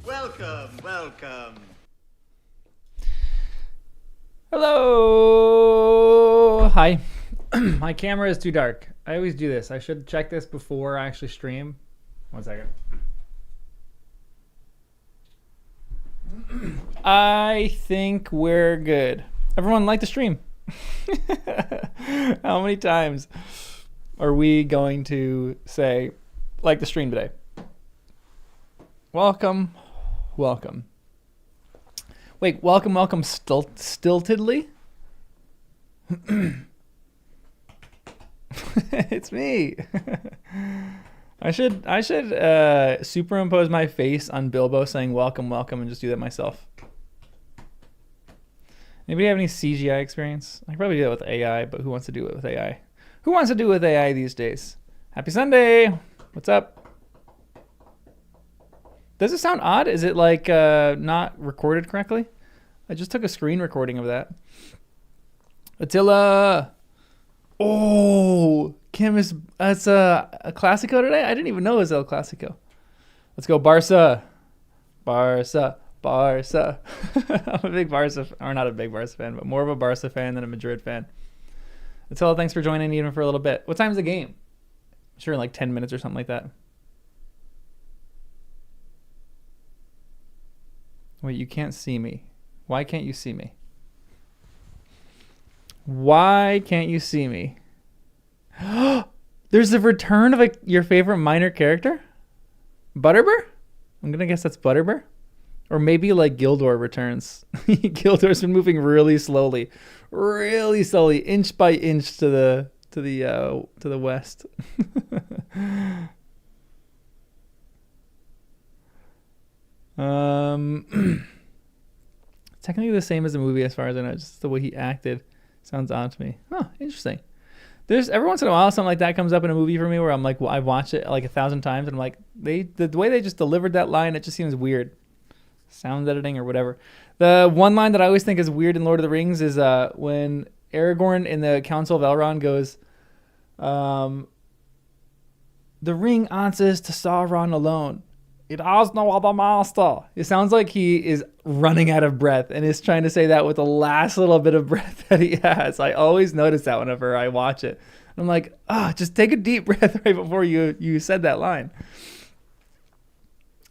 Welcome. Hello. Hi. My camera is too dark. I always do this. I should check this before I actually stream. 1 second. I think we're good. Everyone like the stream. How many times are we going to say like the stream today? Welcome. Wait, welcome stiltedly? It's me. I should superimpose my face on Bilbo saying welcome and just do that myself. Anybody have any CGI experience? I could probably do that with AI, but who wants to do it with AI? Who wants to do it with AI these days? Happy Sunday. What's up? Does it sound odd? Is it like not recorded correctly? I just took a screen recording of that. Attila. Oh, Kim is. It's a Clasico today. I didn't even know it was El Clasico. Let's go Barca. I'm a big Barca, or not a big Barca fan, but more of a Barca fan than a Madrid fan. Attila, thanks for joining even for a little bit. What time's the game? I'm sure in like 10 minutes or something like that. Wait, you can't see me. Why can't you see me? Why can't you see me? There's the return of your favorite minor character? Butterbur? I'm going to guess that's Butterbur. Or maybe like Gildor returns. Gildor's been moving really slowly, inch by inch to the west. Technically the same as the movie as far as I know. Just the way he acted sounds odd to me. Huh, interesting. There's every once in a while something like that comes up in a movie for me where I'm like, well, I've watched it like 1,000 times and I'm like, the way they just delivered that line, it just seems weird. Sound editing or whatever. The one line that I always think is weird in Lord of the Rings is when Aragorn in the Council of Elrond goes, the ring answers to Sauron alone. It has no other master. It sounds like he is running out of breath and is trying to say that with the last little bit of breath that he has. I always notice that whenever I watch it. I'm like, just take a deep breath right before you said that line.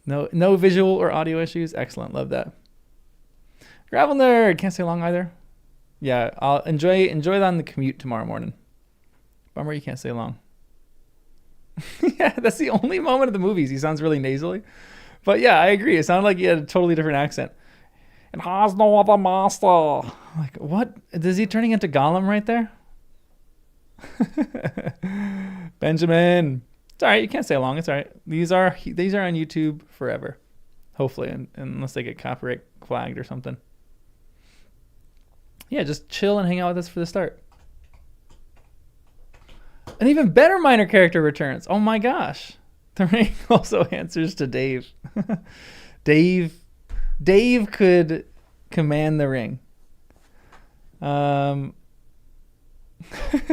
No visual or audio issues. Excellent. Love that. Gravel nerd. Can't stay long either. Yeah, I'll enjoy that on the commute tomorrow morning. Bummer you can't stay long. Yeah, that's the only moment of the movies he sounds really nasally. But yeah, I agree. It sounded like he had a totally different accent. It has no other master. Like, what? Is he turning into Gollum right there? Benjamin. It's all right. You can't stay long. It's all right. These are on YouTube forever. Hopefully, unless they get copyright flagged or something. Yeah, just chill and hang out with us for the start. An even better minor character returns. Oh my gosh. The ring also answers to Dave. Dave could command the ring.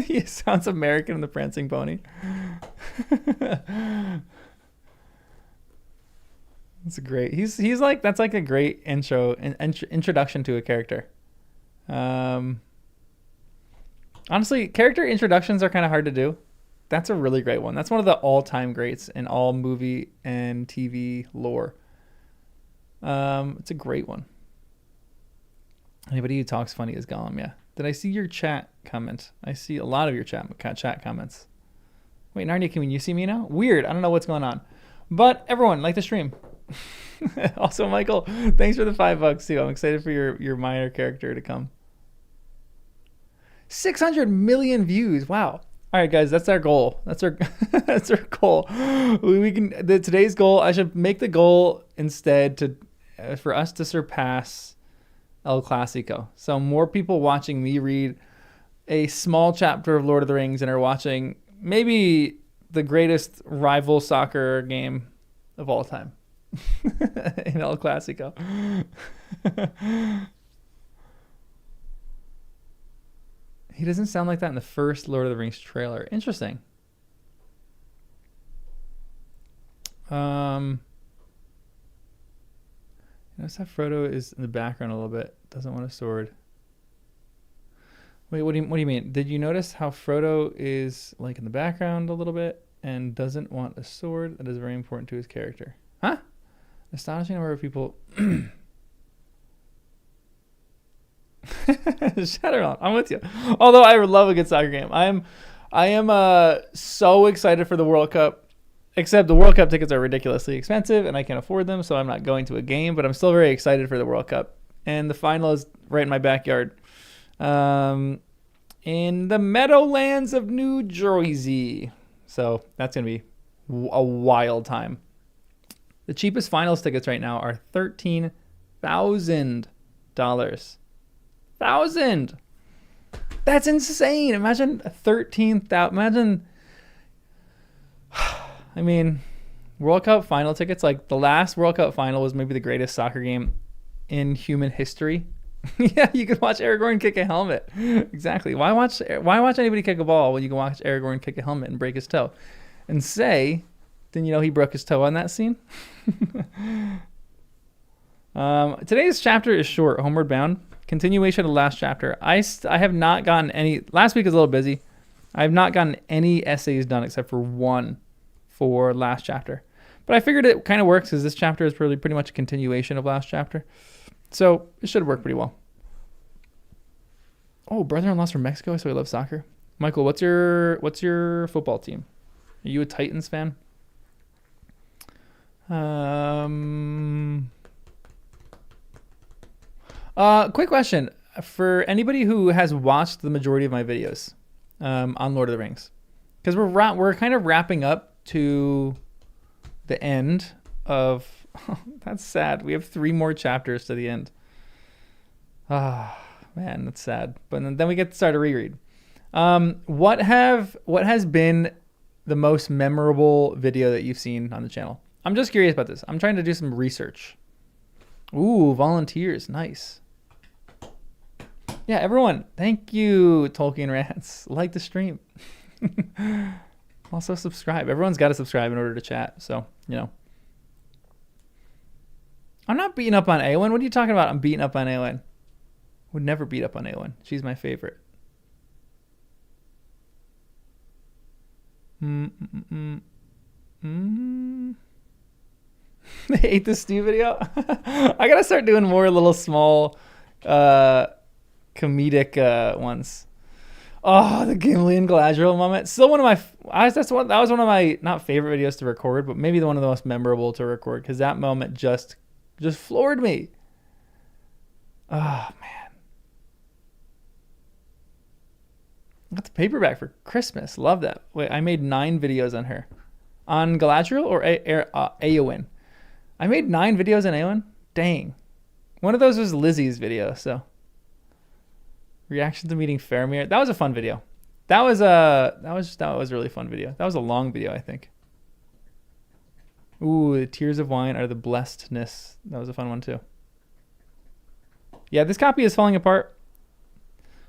He sounds American in the Prancing Pony. That's great. He's like, that's like a great introduction to a character. Honestly, character introductions are kind of hard to do. That's a really great one. That's one of the all-time greats in all movie and TV lore. It's a great one. Anybody who talks funny is Gollum, yeah. Did I see your chat comment? I see a lot of your chat comments. Wait, Narnia, can you see me now? Weird. I don't know what's going on. But everyone, like the stream. Also, Michael, thanks for the $5 too. I'm excited for your minor character to come. 600 million views. Wow. All right, guys, that's our goal. That's our goal. Today's goal. I should make the goal instead for us to surpass El Clasico. So more people watching me read a small chapter of Lord of the Rings and are watching maybe the greatest rival soccer game of all time in El Clasico. He doesn't sound like that in the first Lord of the Rings trailer. Interesting. Notice how Frodo is in the background a little bit. Doesn't want a sword. Wait, what do you mean? Did you notice how Frodo is like in the background a little bit and doesn't want a sword? That is very important to his character. Huh? Astonishing number of people. Shadowrun, I'm with you. Although I love a good soccer game. I am so excited for the World Cup. Except the World Cup tickets are ridiculously expensive and I can't afford them, so I'm not going to a game. But I'm still very excited for the World Cup. And the final is right in my backyard. In the Meadowlands of New Jersey. So that's going to be a wild time. The cheapest finals tickets right now are $13,000. 1,000. That's insane. Imagine 13,000. Imagine. I mean, World Cup final tickets. Like the last World Cup final was maybe the greatest soccer game in human history. Yeah, you could watch Aragorn kick a helmet. Exactly. Why watch anybody kick a ball when you can watch Aragorn kick a helmet and break his toe? And say, didn't you know he broke his toe on that scene? Today's chapter is short. Homeward Bound. Continuation of the last chapter. I have not gotten any. Last week was a little busy. I have not gotten any essays done except for one for last chapter. But I figured it kind of works because this chapter is pretty much a continuation of last chapter. So it should work pretty well. Oh, brother-in-law's from Mexico, so he loves soccer. Michael, what's your football team? Are you a Titans fan? Quick question for anybody who has watched the majority of my videos on Lord of the Rings, because we're kind of wrapping up to the end of. Oh, that's sad. We have 3 more chapters to the end. Ah, man, that's sad. But then we get to start a reread. What has been the most memorable video that you've seen on the channel? I'm just curious about this. I'm trying to do some research. Ooh, volunteers. Nice. Yeah, everyone. Thank you, Tolkien Rants. Like the stream. Also subscribe. Everyone's got to subscribe in order to chat. So, you know. I'm not beating up on Eowyn. What are you talking about? I'm beating up on Eowyn. Would never beat up on Eowyn. She's my favorite. They ate the stew video. I gotta start doing more little small comedic ones. Oh, the Gimli and Galadriel moment. Still one of my. That was one of my not favorite videos to record, but maybe one of the most memorable to record because that moment just floored me. Oh man, I got the paperback for Christmas. Love that. Wait, I made 9 videos on her, on Galadriel or Eowyn. I made 9 videos on Eowyn. Dang, one of those was Lizzie's video. So, reaction to meeting Faramir. That was a fun video. That was a really fun video. That was a long video, I think. Ooh, the tears of wine are the blessedness. That was a fun one too. Yeah, this copy is falling apart.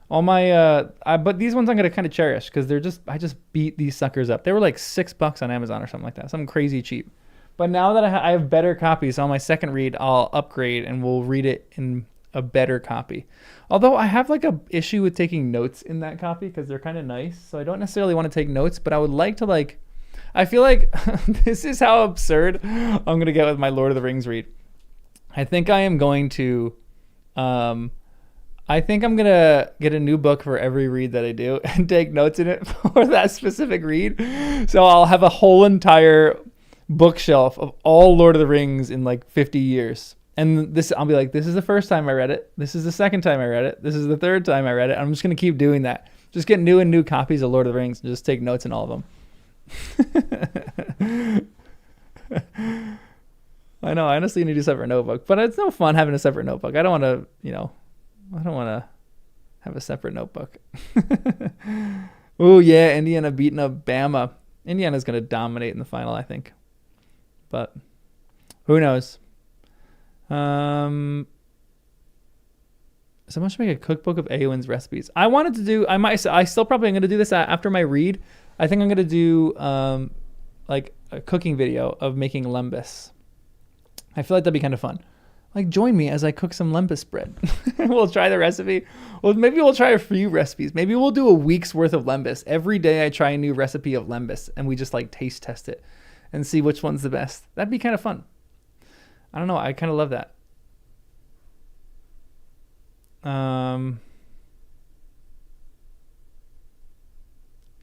All my but these ones I'm gonna kind of cherish because I just beat these suckers up. They were like $6 on Amazon or something like that, something crazy cheap. But now that I have better copies, on my second read I'll upgrade and we'll read it in a better copy. Although I have like a issue with taking notes in that copy because they're kind of nice, so I don't necessarily want to take notes, but I would like to like. I feel like this is how absurd I'm going to get with my Lord of the Rings read. I think I am going to, I think I'm going to get a new book for every read that I do and take notes in it for that specific read. So I'll have a whole entire bookshelf of all Lord of the Rings in like 50 years. And I'll be like, this is the first time I read it. This is the second time I read it. This is the third time I read it. I'm just going to keep doing that. Just get new and new copies of Lord of the Rings and just take notes in all of them. I know. I honestly need a separate notebook, but it's no fun having a separate notebook. I don't want to have a separate notebook. Oh yeah, Indiana beating up Bama. Indiana's going to dominate in the final, I think. But who knows? Someone should make a cookbook of Eowyn's recipes. I wanted to do. I still probably am going to do this after my read. I think I'm going to do like a cooking video of making lembas. I feel like that'd be kind of fun. Like, join me as I cook some lembas bread. We'll try the recipe. Well, maybe we'll try a few recipes. Maybe we'll do a week's worth of lembas. Every day I try a new recipe of lembas, and we just like taste test it and see which one's the best. That'd be kind of fun. I don't know. I kind of love that.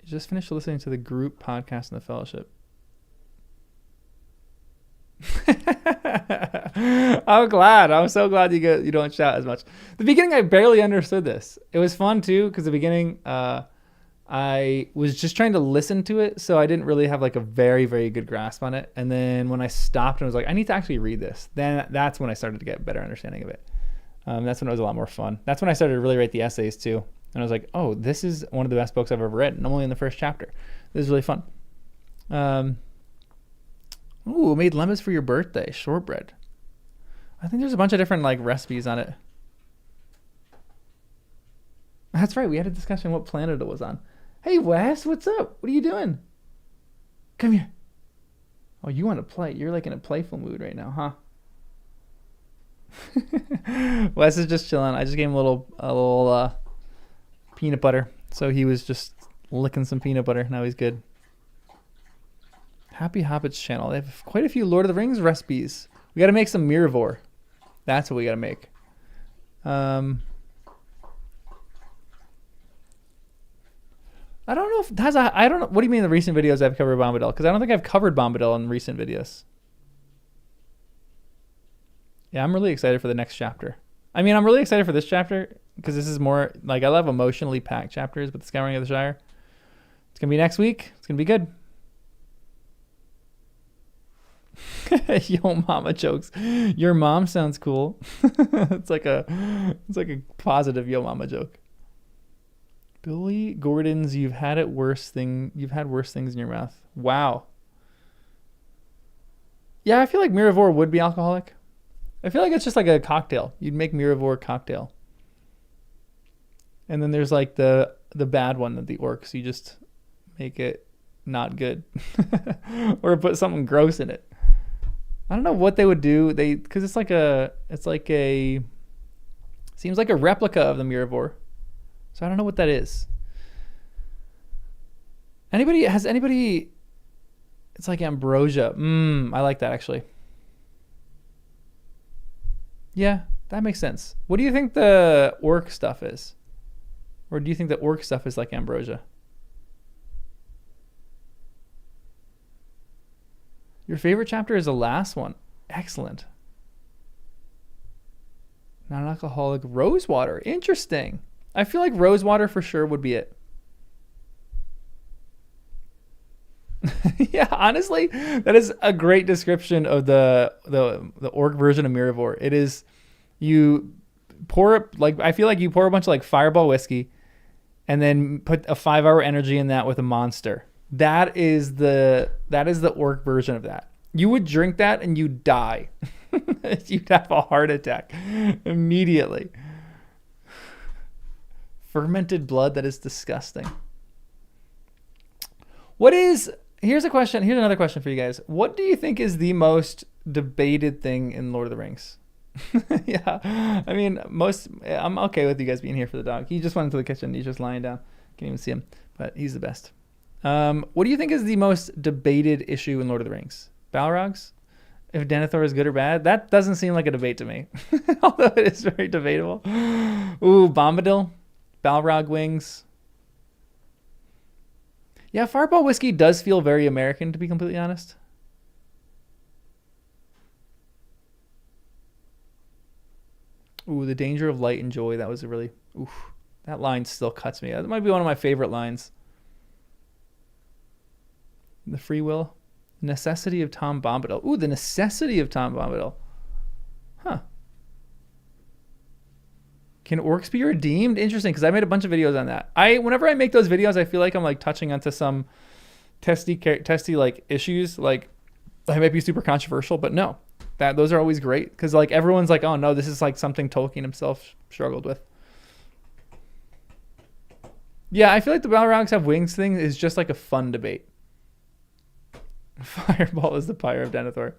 Just finished listening to the group podcast in the fellowship. I'm glad. I'm so glad you don't shout as much. The beginning, I barely understood this. It was fun too, because the beginning, I was just trying to listen to it, so I didn't really have like a very, very good grasp on it. And then when I stopped and was like, I need to actually read this, then that's when I started to get a better understanding of it. That's when it was a lot more fun. That's when I started to really write the essays too. And I was like, oh, this is one of the best books I've ever read. And I'm only in the first chapter. This is really fun. Ooh, made lemons for your birthday. Shortbread. I think there's a bunch of different like recipes on it. That's right. We had a discussion what planet it was on. Hey, Wes, what's up? What are you doing? Come here. Oh, you want to play. You're like in a playful mood right now, huh? Wes is just chilling. I just gave him a little peanut butter. So he was just licking some peanut butter. Now he's good. Happy Hobbits channel. They have quite a few Lord of the Rings recipes. We got to make some Miravor. That's what we got to make. I don't know if that's I don't know. What do you mean the recent videos I've covered Bombadil? Because I don't think I've covered Bombadil in recent videos. Yeah, I'm really excited for the next chapter. I mean, I'm really excited for this chapter because this is more like I love emotionally packed chapters with the Scouring of the Shire. It's going to be next week. It's going to be good. Yo mama jokes. Your mom sounds cool. It's like a positive yo mama joke. Billy Gordon's you've had worse things in your mouth. Wow. Yeah, I feel like Miravor would be alcoholic. I feel like it's just like a cocktail. You'd make Miravor cocktail. And then there's like the bad one of the orcs. You just make it not good. Or put something gross in it. I don't know what they would do. Because it's like a seems like a replica of the Miravor. So I don't know what that is. Has anybody? It's like ambrosia. I like that actually. Yeah, that makes sense. What do you think the orc stuff is? Or do you think the orc stuff is like ambrosia? Your favorite chapter is the last one. Excellent. Non-alcoholic rosewater. Interesting. I feel like rosewater for sure would be it. Yeah, honestly, that is a great description of the orc version of Miravor. It is you pour like I feel like you pour a bunch of like Fireball whiskey and then put a 5-hour energy in that with a monster. That is the orc version of that. You would drink that and you'd die. You'd have a heart attack immediately. Fermented blood, that is disgusting. Here's another question for you guys. What do you think is the most debated thing in Lord of the Rings? Yeah, I mean, I'm okay with you guys being here for the dog. He just went into the kitchen. He's just lying down. Can't even see him, but he's the best. What do you think is the most debated issue in Lord of the Rings? Balrogs? If Denethor is good or bad? That doesn't seem like a debate to me, although it is very debatable. Ooh, Bombadil, Balrog wings. Yeah, Fireball whiskey does feel very American, to be completely honest. Ooh, the danger of light and joy. That was that line still cuts me. That might be one of my favorite lines. The free will. Necessity of Tom Bombadil. Ooh, the necessity of Tom Bombadil. Huh. Can orcs be redeemed? Interesting, because I made a bunch of videos on that. Whenever I make those videos, I feel like I'm like touching onto some testy like issues. Like I might be super controversial, but no, those are always great because like everyone's like, oh no, this is like something Tolkien himself struggled with. Yeah, I feel like the Balrogs have wings thing is just like a fun debate. Fireball is the pyre of Denethor.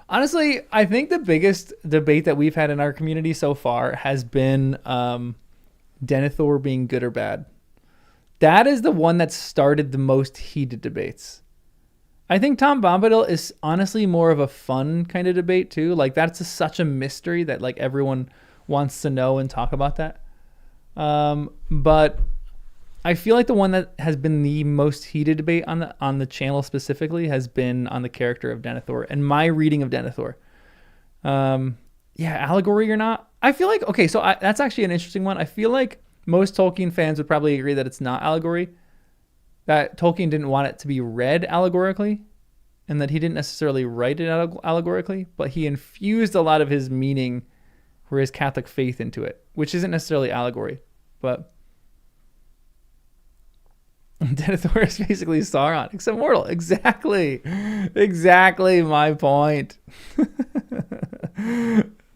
Honestly, I think the biggest debate that we've had in our community so far has been Denethor being good or bad. That is the one that started the most heated debates. I think Tom Bombadil is honestly more of a fun kind of debate too. Like that's such a mystery that like everyone wants to know and talk about that. But I feel like the one that has been the most heated debate on the channel specifically has been on the character of Denethor and my reading of Denethor. Yeah, allegory or not. I feel like okay, so that's actually an interesting one. I feel like most Tolkien fans would probably agree that it's not allegory. That Tolkien didn't want it to be read allegorically, and that he didn't necessarily write it allegorically, but he infused a lot of his meaning for his Catholic faith into it, which isn't necessarily allegory, but Denethor is basically Sauron, except mortal. Exactly my point.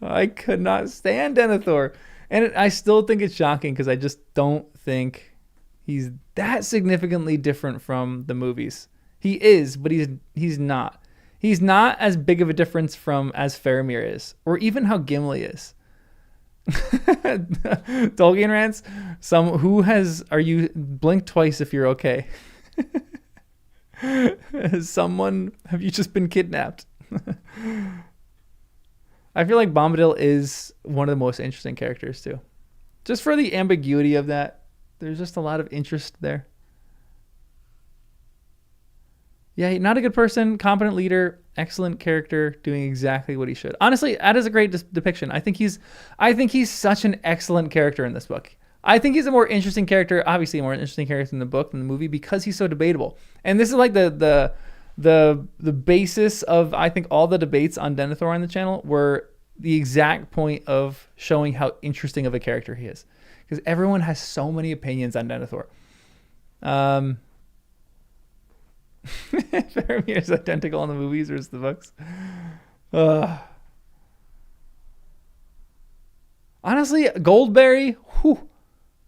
I could not stand Denethor, and I still think it's shocking because I just don't think he's that significantly different from the movies. He is, but he's not. He's not as big of a difference from as Faramir is, or even how Gimli is. Tolkien rants. Are you blink twice if you're okay? Have you just been kidnapped? I feel like Bombadil is one of the most interesting characters too. Just for the ambiguity of that. There's just a lot of interest there. Yeah, not a good person, competent leader, excellent character, doing exactly what he should. Honestly, that is a great depiction. I think he's such an excellent character in this book. I think he's a more interesting character, obviously a more interesting character in the book than the movie because he's so debatable. And this is like the basis of I think all the debates on Denethor on the channel were the exact point of showing how interesting of a character he is. Because everyone has so many opinions on Denethor. Faramir is identical in the movies versus the books. Honestly, Goldberry,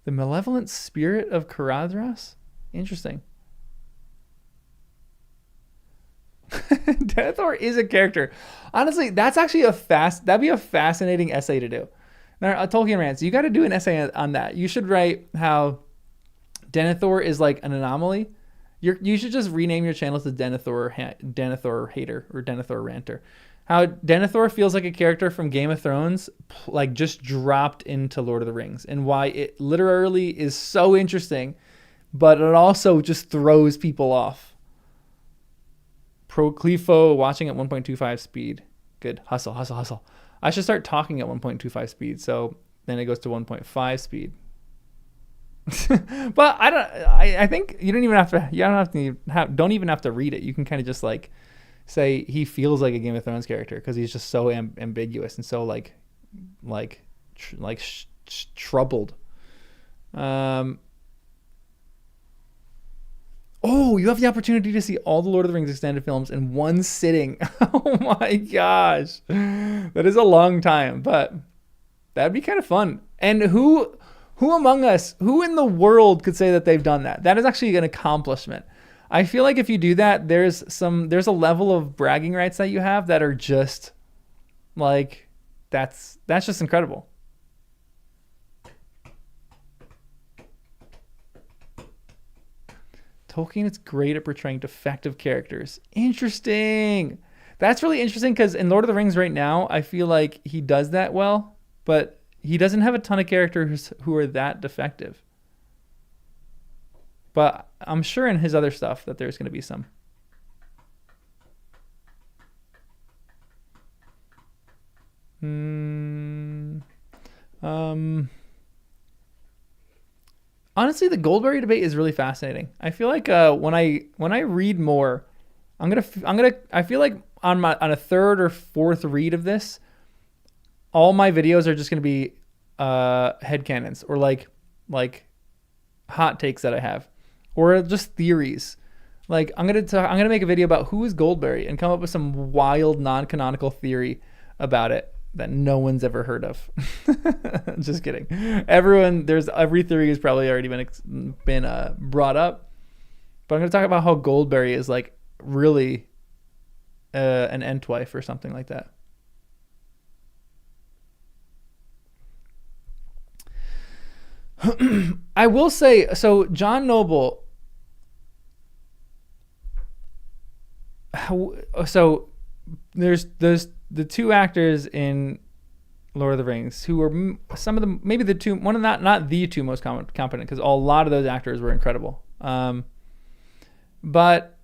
the malevolent spirit of Caradhras? Interesting. Denethor is a character. Honestly, that's actually that'd be a fascinating essay to do. Now, Tolkien rants, you got to do an essay on that. You should write how Denethor is like an anomaly. You should just rename your channel to Denethor Hater or Denethor Ranter. How Denethor feels like a character from Game of Thrones, like just dropped into Lord of the Rings, and why it literally is so interesting, but it also just throws people off. Pro Clefo watching at 1.25 speed. Good. Hustle. I should start talking at 1.25 speed, so then it goes to 1.5 speed. But I think you don't even have to read it. You can kind of just like say he feels like a Game of Thrones character because he's just so ambiguous and so troubled. Oh, you have the opportunity to see all the Lord of the Rings extended films in one sitting. Oh my gosh. That is a long time, but that'd be kind of fun. And who among us, who in the world could say that they've done that? That is actually an accomplishment. I feel like if you do that, there's a level of bragging rights that you have that are just like, that's just incredible. Tolkien is great at portraying defective characters. Interesting. That's really interesting because in Lord of the Rings right now, I feel like he does that well, but he doesn't have a ton of characters who are that defective. But I'm sure in his other stuff that there's going to be some. Honestly, the Goldberry debate is really fascinating. I feel like when I read more, I feel like on a third or fourth read of this, all my videos are just going to be headcanons or like hot takes that I have, or just theories. Like I'm gonna make a video about who is Goldberry and come up with some wild non-canonical theory about it that no one's ever heard of. Just kidding. Every theory has probably already been brought up, but I'm gonna talk about how Goldberry is like really an Entwife or something like that. I will say, so John Noble, so there's the two actors in Lord of the Rings who were some of the, maybe the two, one of not the two most competent, because a lot of those actors were incredible. But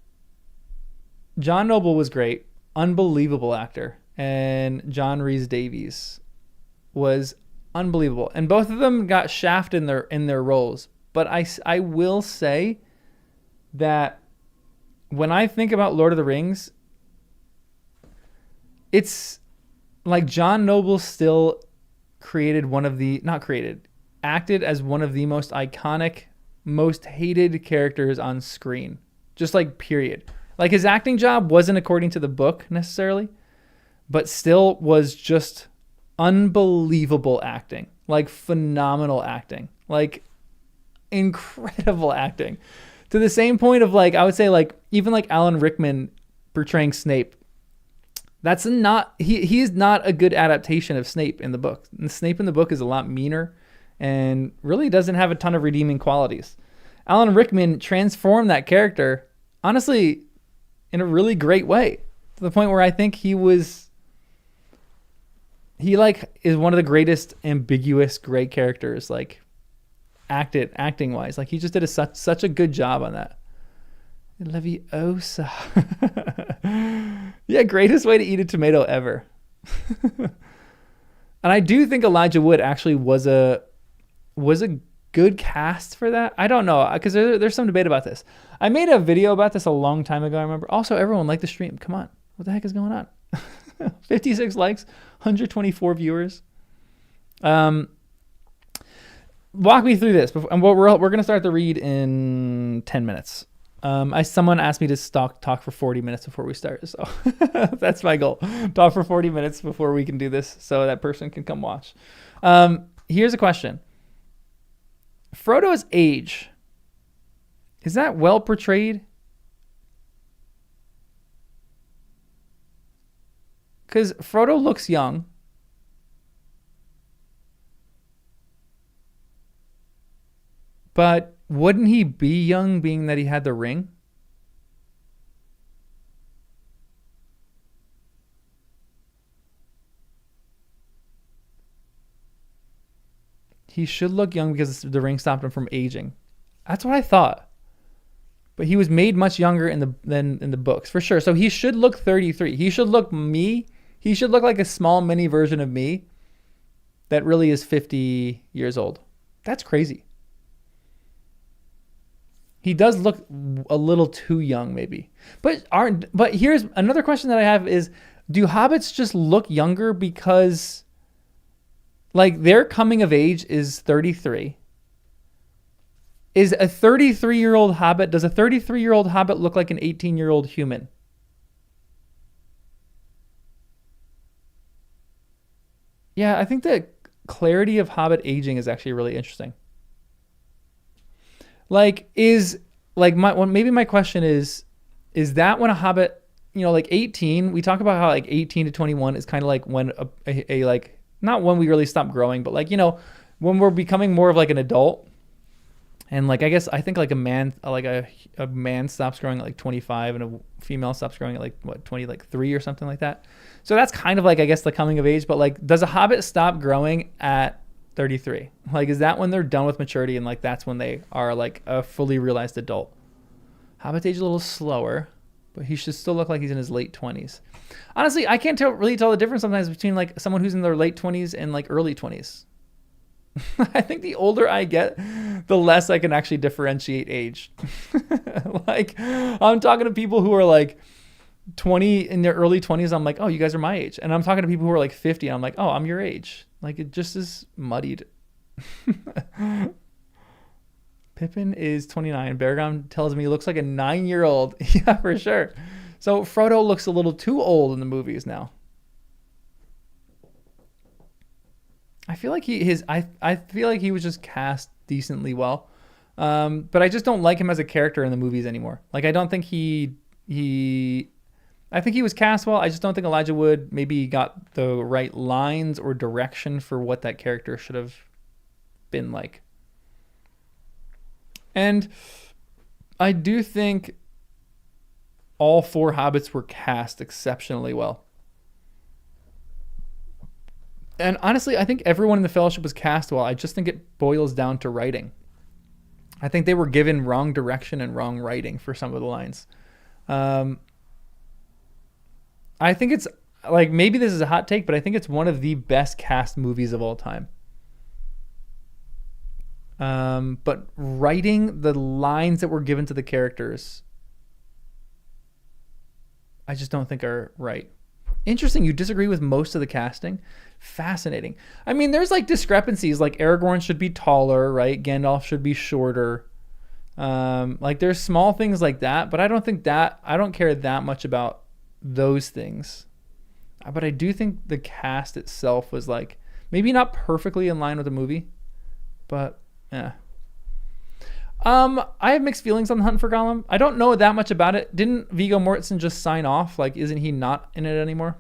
John Noble was great, unbelievable actor, and John Rhys Davies was unbelievable, and both of them got shafted in their roles. But I will say that when I think about Lord of the Rings, it's like John Noble still acted as one of the most iconic, most hated characters on screen. Just like period. Like his acting job wasn't according to the book necessarily, but still was just unbelievable acting. Like phenomenal acting. Like incredible acting. To the same point of like, I would say like, even like Alan Rickman portraying Snape. That's not, he is not a good adaptation of Snape in the book. And Snape in the book is a lot meaner and really doesn't have a ton of redeeming qualities. Alan Rickman transformed that character, honestly, in a really great way, to the point where I think he like is one of the greatest ambiguous gray characters, like acting wise. Like he just did such a good job on that. Leviosa. Yeah, greatest way to eat a tomato ever. And I do think Elijah Wood actually was a good cast for that. I don't know, because there's some debate about this. I made a video about this a long time ago, I remember. Also, everyone liked the stream. Come on. What the heck is going on? 56 likes, 124 viewers. Walk me through this. And we're going to start the read in 10 minutes. Someone asked me to talk for 40 minutes before we start. So that's my goal. Talk for 40 minutes before we can do this so that person can come watch. Here's a question. Frodo's age, is that well portrayed? Because Frodo looks young. But wouldn't he be young being that he had the ring? He should look young because the ring stopped him from aging. That's what I thought. But he was made much younger than in the books, for sure. So he should look 33. He should look me. He should look like a small mini version of me that really is 50 years old. That's crazy. He does look a little too young, maybe. But here's another question that I have is, do hobbits just look younger because like their coming of age is 33? Is a 33-year-old hobbit, does a 33-year-old hobbit look like an 18-year-old human? Yeah, I think the clarity of hobbit aging is actually really interesting. Like, maybe my question is that when a hobbit, like 18, we talk about how like 18 to 21 is kind of like when a like, not when we really stop growing, but like, when we're becoming more of like an adult. And like, I guess I think like a man stops growing at like 25 and a female stops growing at like 23 or something like that. So that's kind of like, I guess, the coming of age. But like, does a hobbit stop growing at 33? Like, is that when they're done with maturity and like that's when they are like a fully realized adult? Hobbits age a little slower, but he should still look like he's in his late 20s. Honestly, I can't really tell the difference sometimes between like someone who's in their late 20s and like early 20s. I think the older I get, the less I can actually differentiate age. Like, I'm talking to people who are like 20 in their early 20s. I'm like, oh, you guys are my age. And I'm talking to people who are like 50. And I'm like, oh, I'm your age. Like, it just is muddied. Pippin is 29. Baragorn tells me he looks like a 9-year-old. Yeah, for sure. So Frodo looks a little too old in the movies now. I feel like I feel like he was just cast decently well. But I just don't like him as a character in the movies anymore. Like, I don't think he I think he was cast well. I just don't think Elijah Wood maybe got the right lines or direction for what that character should have been like. And I do think all 4 hobbits were cast exceptionally well. And honestly, I think everyone in the Fellowship was cast well. I just think it boils down to writing. I think they were given wrong direction and wrong writing for some of the lines. I think it's like, maybe this is a hot take, but I think it's one of the best cast movies of all time. But writing the lines that were given to the characters, I just don't think are right. Interesting, you disagree with most of the casting. Fascinating. I mean, there's like discrepancies. Like Aragorn should be taller, right? Gandalf should be shorter. Like there's small things like that, but I don't care that much about those things. But I do think the cast itself was like maybe not perfectly in line with the movie, but yeah. I have mixed feelings on The Hunt for Gollum. I don't know that much about it. Didn't Viggo Mortensen just sign off? Like, isn't he not in it anymore?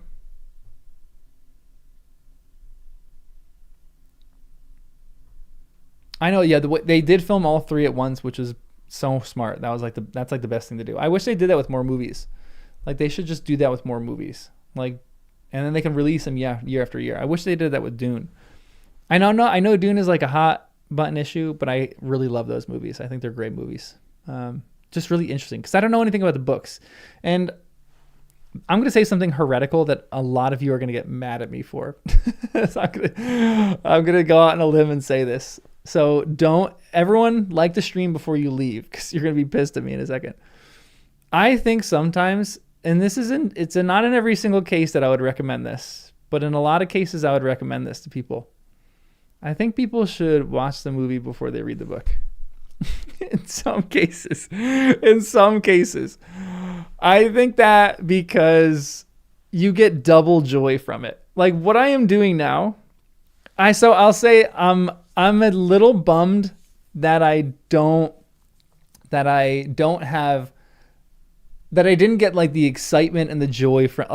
I know, yeah. They did film all 3 at once, which is so smart. That's like the best thing to do. I wish they did that with more movies. Like they should just do that with more movies. Like, and then they can release them year after year. I wish they did that with Dune. I know Dune is like a hot button issue, but I really love those movies. I think they're great movies. Just really interesting because I don't know anything about the books, and I'm going to say something heretical that a lot of you are going to get mad at me for. So I'm going to go out on a limb and say this. So don't everyone like the stream before you leave because you're going to be pissed at me in a second. I think sometimes, and it's not in every single case that I would recommend this, but in a lot of cases I would recommend this to people. I think people should watch the movie before they read the book. In some cases. I think that because you get double joy from it. Like what I am doing now, I'll say I'm a little bummed that I didn't get like the excitement and the joy from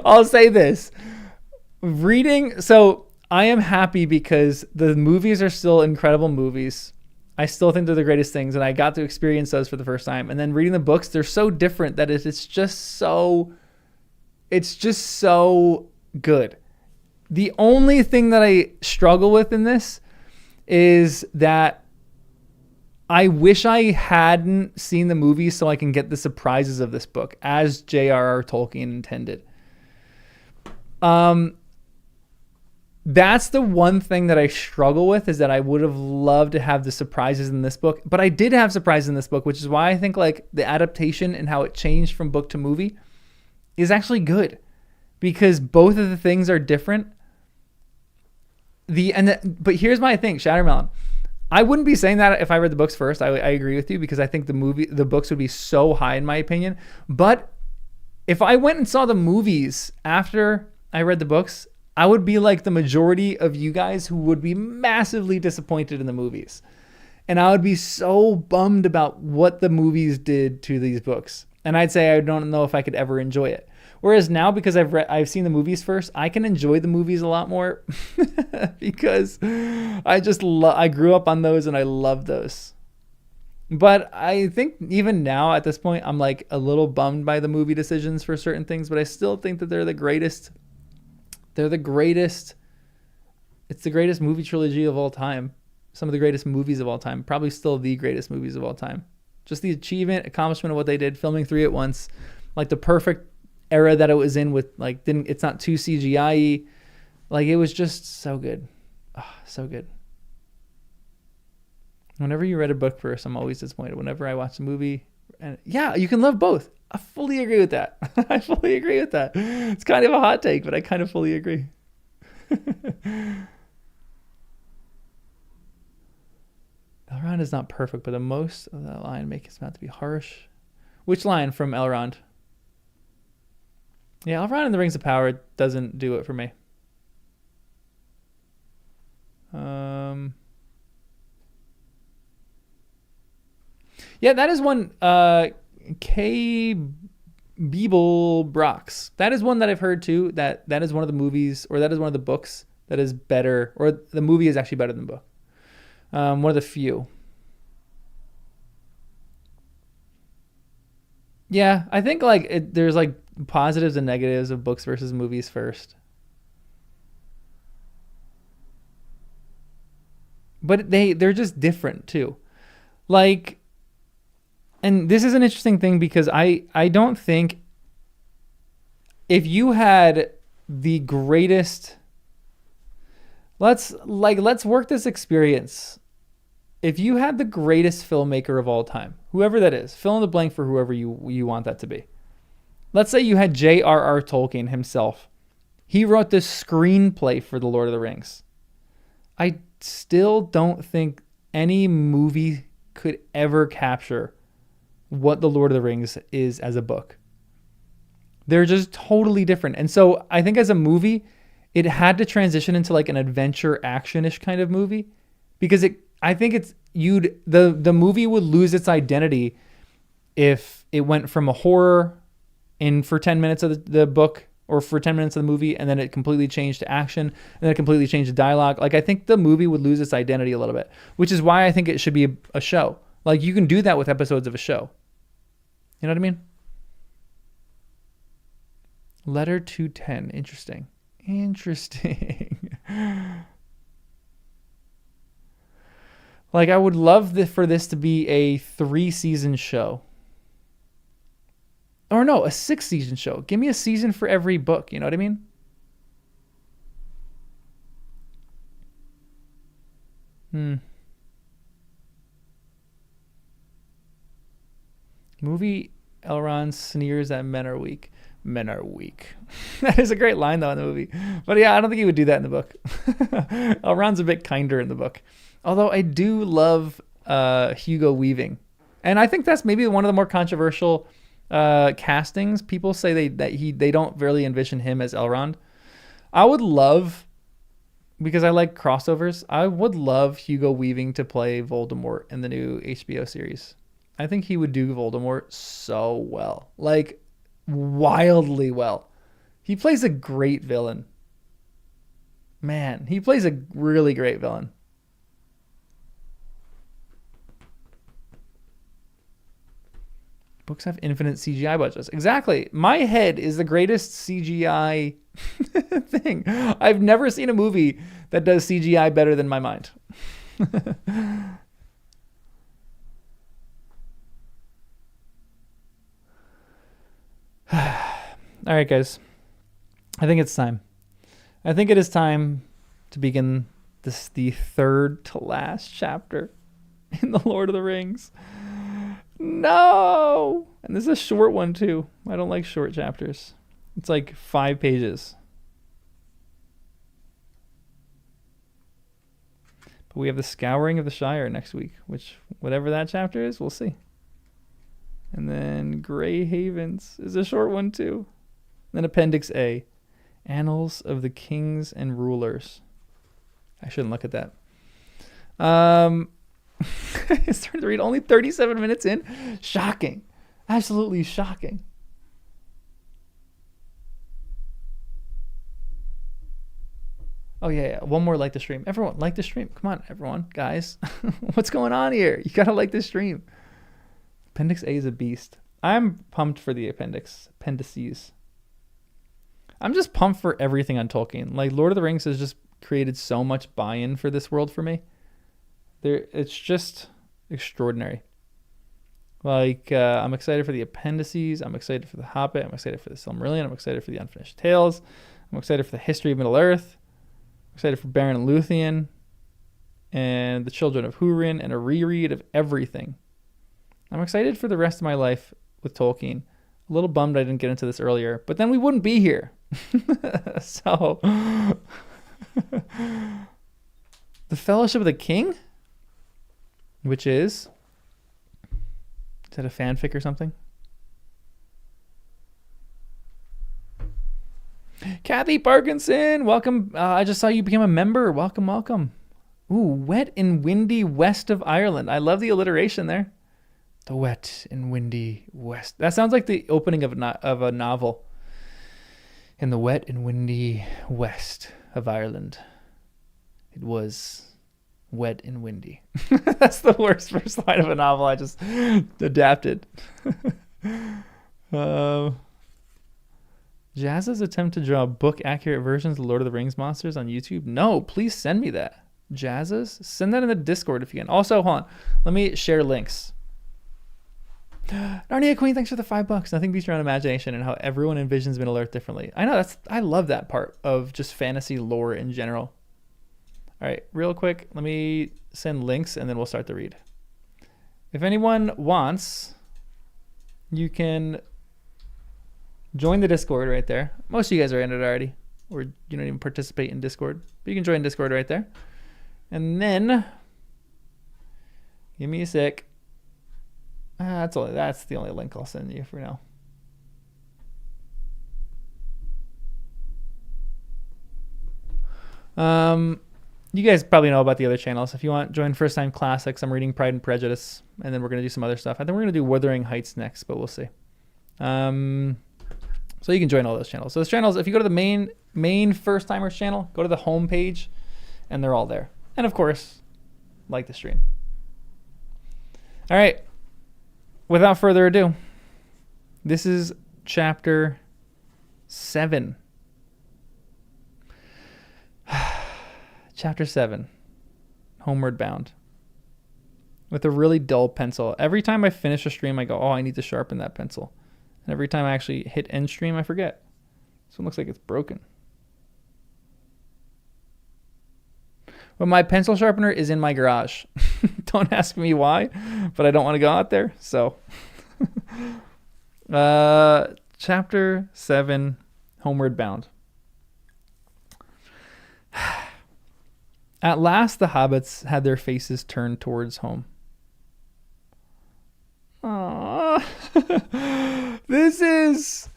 I'll say this. So I am happy because the movies are still incredible movies. I still think they're the greatest things, and I got to experience those for the first time. And then reading the books, they're so different that it's just so good. The only thing that I struggle with in this is that I wish I hadn't seen the movies so I can get the surprises of this book as J.R.R. Tolkien intended. That's the one thing that I struggle with, is that I would have loved to have the surprises in this book, but I did have surprises in this book, which is why I think like the adaptation and how it changed from book to movie is actually good, because both of the things are different. But here's my thing, Shattermelon. I wouldn't be saying that if I read the books first. I agree with you, because I think the books would be so high in my opinion. But if I went and saw the movies after I read the books, I would be like the majority of you guys who would be massively disappointed in the movies. And I would be so bummed about what the movies did to these books. And I'd say I don't know if I could ever enjoy it. Whereas now, because I've seen the movies first, I can enjoy the movies a lot more because I grew up on those and I love those. But I think even now at this point, I'm like a little bummed by the movie decisions for certain things, but I still think that they're the greatest. They're the greatest. It's the greatest movie trilogy of all time. Some of the greatest movies of all time. Probably still the greatest movies of all time. Just the accomplishment of what they did, filming 3 at once, like the perfect era that it was in with it's not too CGI-y. Like it was just so good. Oh, so good. Whenever you read a book first, I'm always disappointed. Whenever I watch a movie, and yeah, you can love both. I fully agree with that. I fully agree with that. It's kind of a hot take, but I kind of fully agree. Elrond is not perfect, but the most of that line makes him out to be harsh. Which line from Elrond? Yeah, Elrond in the Rings of Power doesn't do it for me. Yeah, that is one. K. Beeble Brox. That is one that I've heard too. That is one of the movies, or that is one of the books that is better, or the movie is actually better than the book. One of the few. Yeah, I think like there's like positives and negatives of books versus movies first. But they're just different too. Like, and this is an interesting thing because I don't think if you had the greatest, let's work this experience. If you had the greatest filmmaker of all time, whoever that is, fill in the blank for whoever you want that to be. Let's say you had J.R.R. Tolkien himself. He wrote the screenplay for The Lord of the Rings. I still don't think any movie could ever capture what The Lord of the Rings is as a book. They're just totally different. And so I think as a movie, it had to transition into like an adventure action-ish kind of movie because the movie would lose its identity if it went from a horror for 10 minutes of the book or for 10 minutes of the movie, and then it completely changed to action, and then it completely changed to dialogue. Like, I think the movie would lose its identity a little bit, which is why I think it should be a show. Like, you can do that with episodes of a show. You know what I mean? Letter 210. Interesting. Like, I would love for this to be a 3-season show. Or no, a 6-season show. Give me a season for every book. You know what I mean? Movie Elrond sneers at men are weak. Men are weak. That is a great line, though, in the movie. But yeah, I don't think he would do that in the book. Elrond's a bit kinder in the book. Although I do love Hugo Weaving. And I think that's maybe one of the more controversial castings. People say they don't really envision him as Elrond. I would love, because I like crossovers, I would love Hugo Weaving to play Voldemort in the new HBO series. I think he would do Voldemort so well. Like, wildly well. He plays a great villain. Man, he plays a really great villain. Books have infinite CGI budgets. Exactly. My head is the greatest CGI thing. I've never seen a movie that does CGI better than my mind. All right, guys. I think it's time. I think it is time to begin the third to last chapter in The Lord of the Rings. No! And this is a short one, too. I don't like short chapters. It's like 5 pages. But we have the Scouring of the Shire next week, which, whatever that chapter is, we'll see. And then Grey Havens is a short one, too. And then Appendix A, Annals of the Kings and Rulers. I shouldn't look at that. I started to read only 37 minutes in. Shocking. Absolutely shocking. Oh, yeah. One more like the stream. Everyone, like the stream. Come on, everyone. Guys. What's going on here? You got to like the stream. Appendix A is a beast. I'm pumped for the appendices. I'm just pumped for everything on Tolkien. Like, Lord of the Rings has just created so much buy-in for this world for me. It's just extraordinary. Like, I'm excited for the appendices. I'm excited for the Hobbit. I'm excited for the Silmarillion. I'm excited for the Unfinished Tales. I'm excited for the history of Middle-earth. I'm excited for Beren and Luthien and the Children of Húrin and a reread of everything. I'm excited for the rest of my life with Tolkien. A little bummed I didn't get into this earlier, but then we wouldn't be here. So, the Fellowship of the King, which is that a fanfic or something? Kathy Parkinson, welcome. I just saw you became a member. Welcome. Ooh, wet and windy west of Ireland. I love the alliteration there. The wet and windy west. That sounds like the opening of a novel. In the wet and windy west of Ireland, it was wet and windy. That's the worst first line of a novel I just adapted. Jazz's attempt to draw book-accurate versions of Lord of the Rings monsters on YouTube. No, please send me that. Jazz's? Send that in the Discord if you can. Also, hold on. Let me share links. Narnia Queen, thanks for the $5. Nothing beats your own imagination and how everyone envisions Middle-earth differently. I know, I love that part of just fantasy lore in general. All right, real quick, let me send links and then we'll start the read. If anyone wants, you can join the Discord right there. Most of you guys are in it already, or you don't even participate in Discord, but you can join Discord right there. And then, give me a sec. That's the only link I'll send you for now. You guys probably know about the other channels. If you want, join First Time Classics. I'm reading Pride and Prejudice, and then we're gonna do some other stuff. I think we're gonna do Wuthering Heights next, but we'll see. So you can join all those channels. So those channels, if you go to the main First Timers channel, go to the home page, and they're all there. And of course, like the stream. All right. Without further ado, this is chapter 7. Chapter 7, Homeward Bound. With a really dull pencil. Every time I finish a stream, I go, oh, I need to sharpen that pencil. And every time I actually hit end stream, I forget. This one looks like it's broken. But my pencil sharpener is in my garage. Don't ask me why, but I don't want to go out there. So, chapter 7, Homeward Bound. At last, the hobbits had their faces turned towards home. Aww. This is...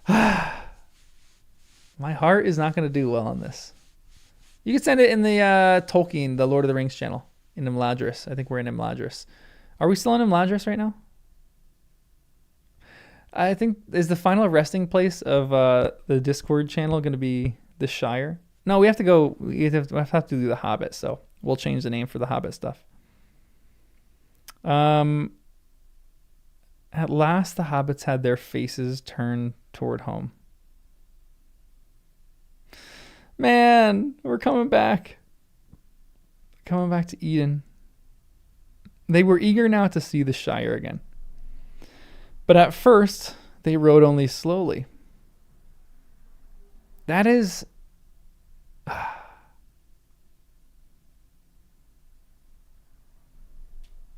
My heart is not going to do well on this. You can send it in the Tolkien, the Lord of the Rings channel, in Imladris. I think we're in Imladris. Are we still in Imladris right now? I think, is the final resting place of the Discord channel going to be the Shire? No, we have to go, we have to do the Hobbit, so we'll change the name for the Hobbit stuff. At last, the hobbits had their faces turned toward home. Man, we're coming back. Coming back to Eden. They were eager now to see the Shire again. But at first, they rode only slowly. That is...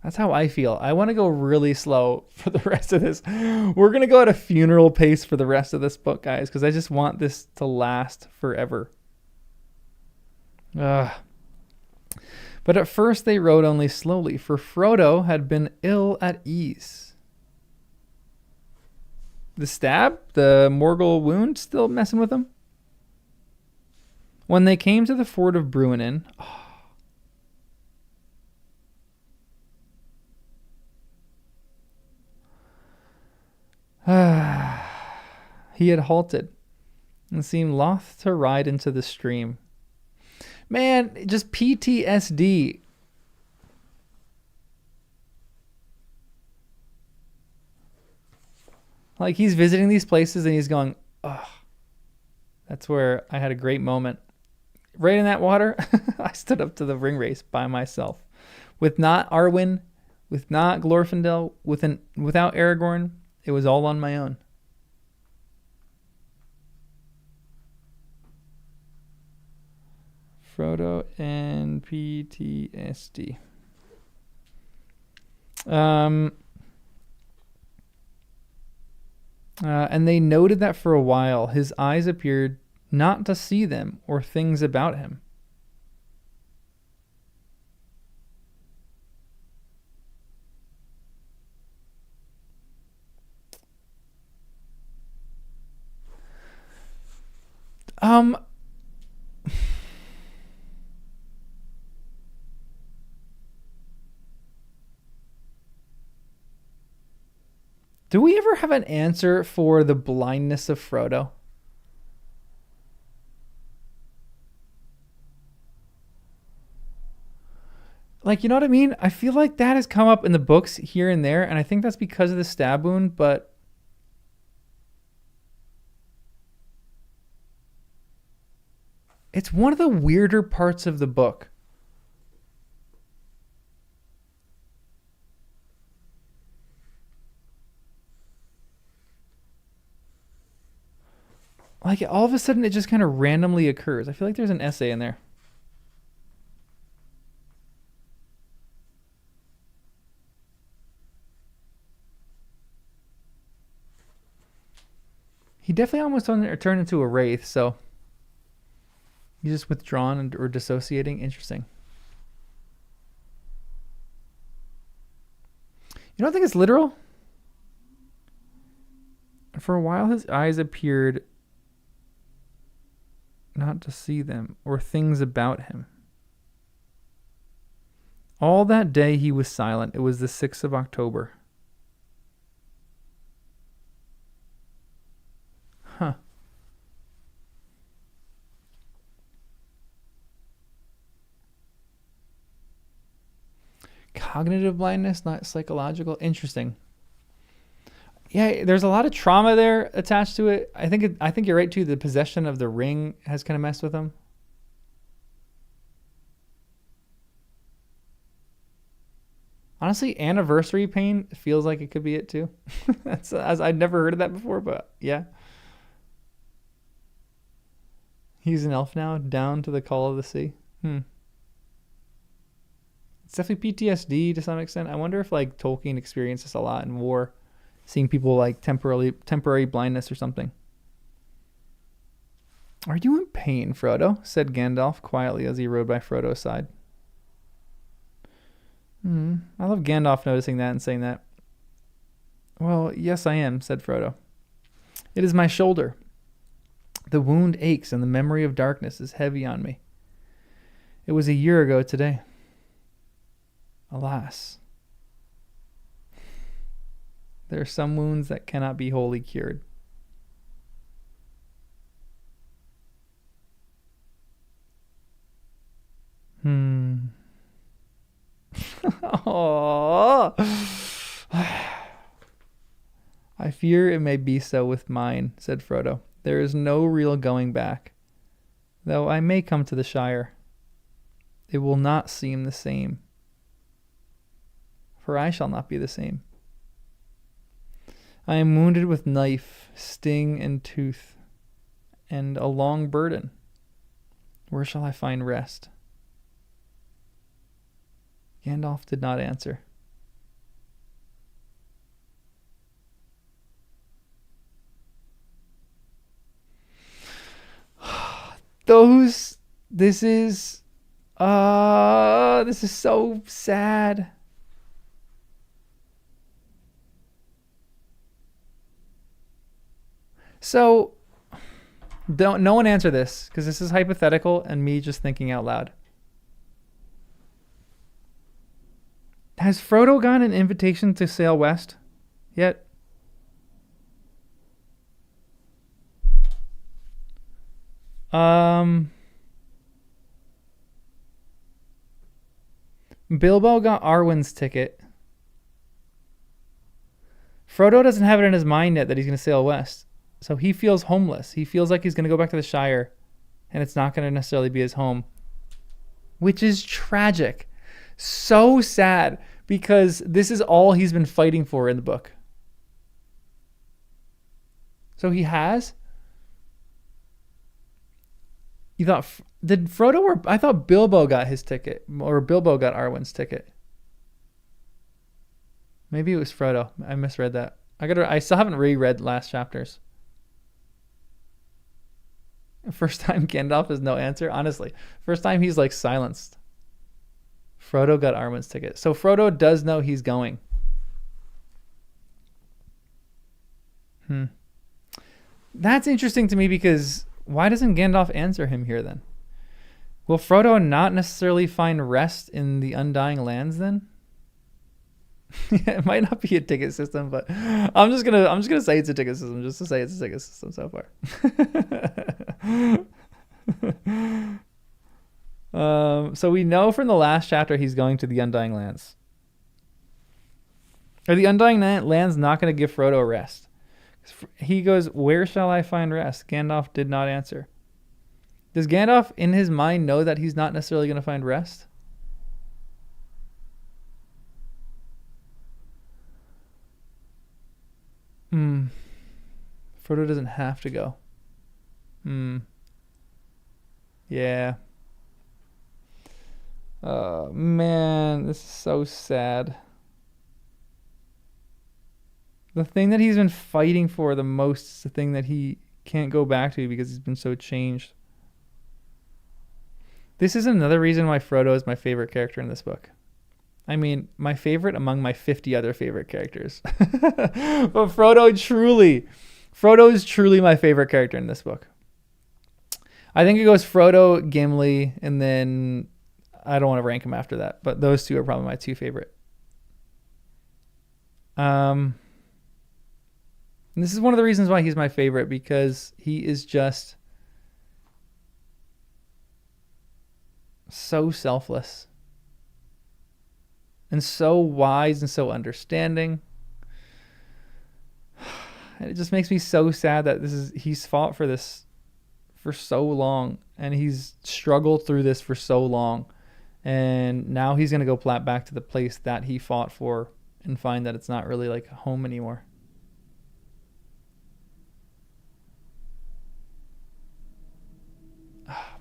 That's how I feel. I want to go really slow for the rest of this. We're going to go at a funeral pace for the rest of this book, guys, because I just want this to last forever. But at first they rode only slowly, for Frodo had been ill at ease. The stab, the Morgul wound, still messing with him? When they came to the ford of Bruinen... he had halted and seemed loth to ride into the stream. Man, just PTSD. Like, he's visiting these places and he's going, oh, that's where I had a great moment. Right in that water, I stood up to the ring race by myself. With not Arwen, with not Glorfindel, without Aragorn. It was all on my own. Frodo and PTSD. And they noted that for a while his eyes appeared not to see them or things about him. Do we ever have an answer for the blindness of Frodo? Like, you know what I mean? I feel like that has come up in the books here and there, and I think that's because of the stab wound, but it's one of the weirder parts of the book. Like, all of a sudden, it just kind of randomly occurs. I feel like there's an essay in there. He definitely almost turned into a wraith, so he's just withdrawn or dissociating. Interesting. You don't think it's literal? For a while, his eyes appeared not to see them or things about him. All that day he was silent. It was the 6th of October. Huh. Cognitive blindness, not psychological. Interesting. Yeah, there's a lot of trauma there attached to it. I think you're right too. The possession of the ring has kind of messed with him. Honestly, anniversary pain feels like it could be it too. That's as I'd never heard of that before, but yeah. He's an elf now, down to the call of the sea. It's definitely PTSD to some extent. I wonder if like Tolkien experienced this a lot in war, seeing people like temporary blindness or something. Are you in pain, Frodo? Said Gandalf quietly as he rode by Frodo's side. I love Gandalf noticing that and saying that. Well, yes, I am, said Frodo. It is my shoulder. The wound aches and the memory of darkness is heavy on me. It was a year ago today. Alas. There are some wounds that cannot be wholly cured. Oh. I fear it may be so with mine, said Frodo. There is no real going back. Though I may come to the Shire, it will not seem the same. For I shall not be the same. I am wounded with knife, sting, and tooth, and a long burden. Where shall I find rest? Gandalf did not answer. This is so sad. So, no one answer this, because this is hypothetical and me just thinking out loud. Has Frodo gotten an invitation to sail west yet? Bilbo got Arwen's ticket. Frodo doesn't have it in his mind yet that he's going to sail west. So he feels homeless. He feels like he's going to go back to the Shire and it's not going to necessarily be his home, which is tragic. So sad, because this is all he's been fighting for in the book. So he has. You thought, did Frodo or I thought Bilbo got his ticket, or Bilbo got Arwen's ticket. Maybe it was Frodo. I misread that. I still haven't reread last chapters. First time Gandalf has no answer. Honestly, first time he's like silenced. Frodo got Arwen's ticket. So Frodo does know he's going. That's interesting to me, because why doesn't Gandalf answer him here then? Will Frodo not necessarily find rest in the Undying Lands then? Yeah, it might not be a ticket system, but I'm just gonna say it's a ticket system just to say it's a ticket system so far. So we know from the last chapter he's going to the Undying Lands. Or the Undying Lands not going to give Frodo a rest. He goes, "Where shall I find rest?" Gandalf did not answer. Does Gandalf in his mind know that he's not necessarily going to find rest? Frodo doesn't have to go. Yeah. Oh, man, this is so sad. The thing that he's been fighting for the most is the thing that he can't go back to because he's been so changed. This is another reason why Frodo is my favorite character in this book. I mean, my favorite among my 50 other favorite characters. But Frodo is truly my favorite character in this book. I think it goes Frodo, Gimli, and then I don't want to rank them after that, but those two are probably my two favorite. And this is one of the reasons why he's my favorite, because he is just so selfless and so wise and so understanding. And it just makes me so sad that he's fought for this for so long, and he's struggled through this for so long, and now he's going to go back to the place that he fought for and find that it's not really like a home anymore.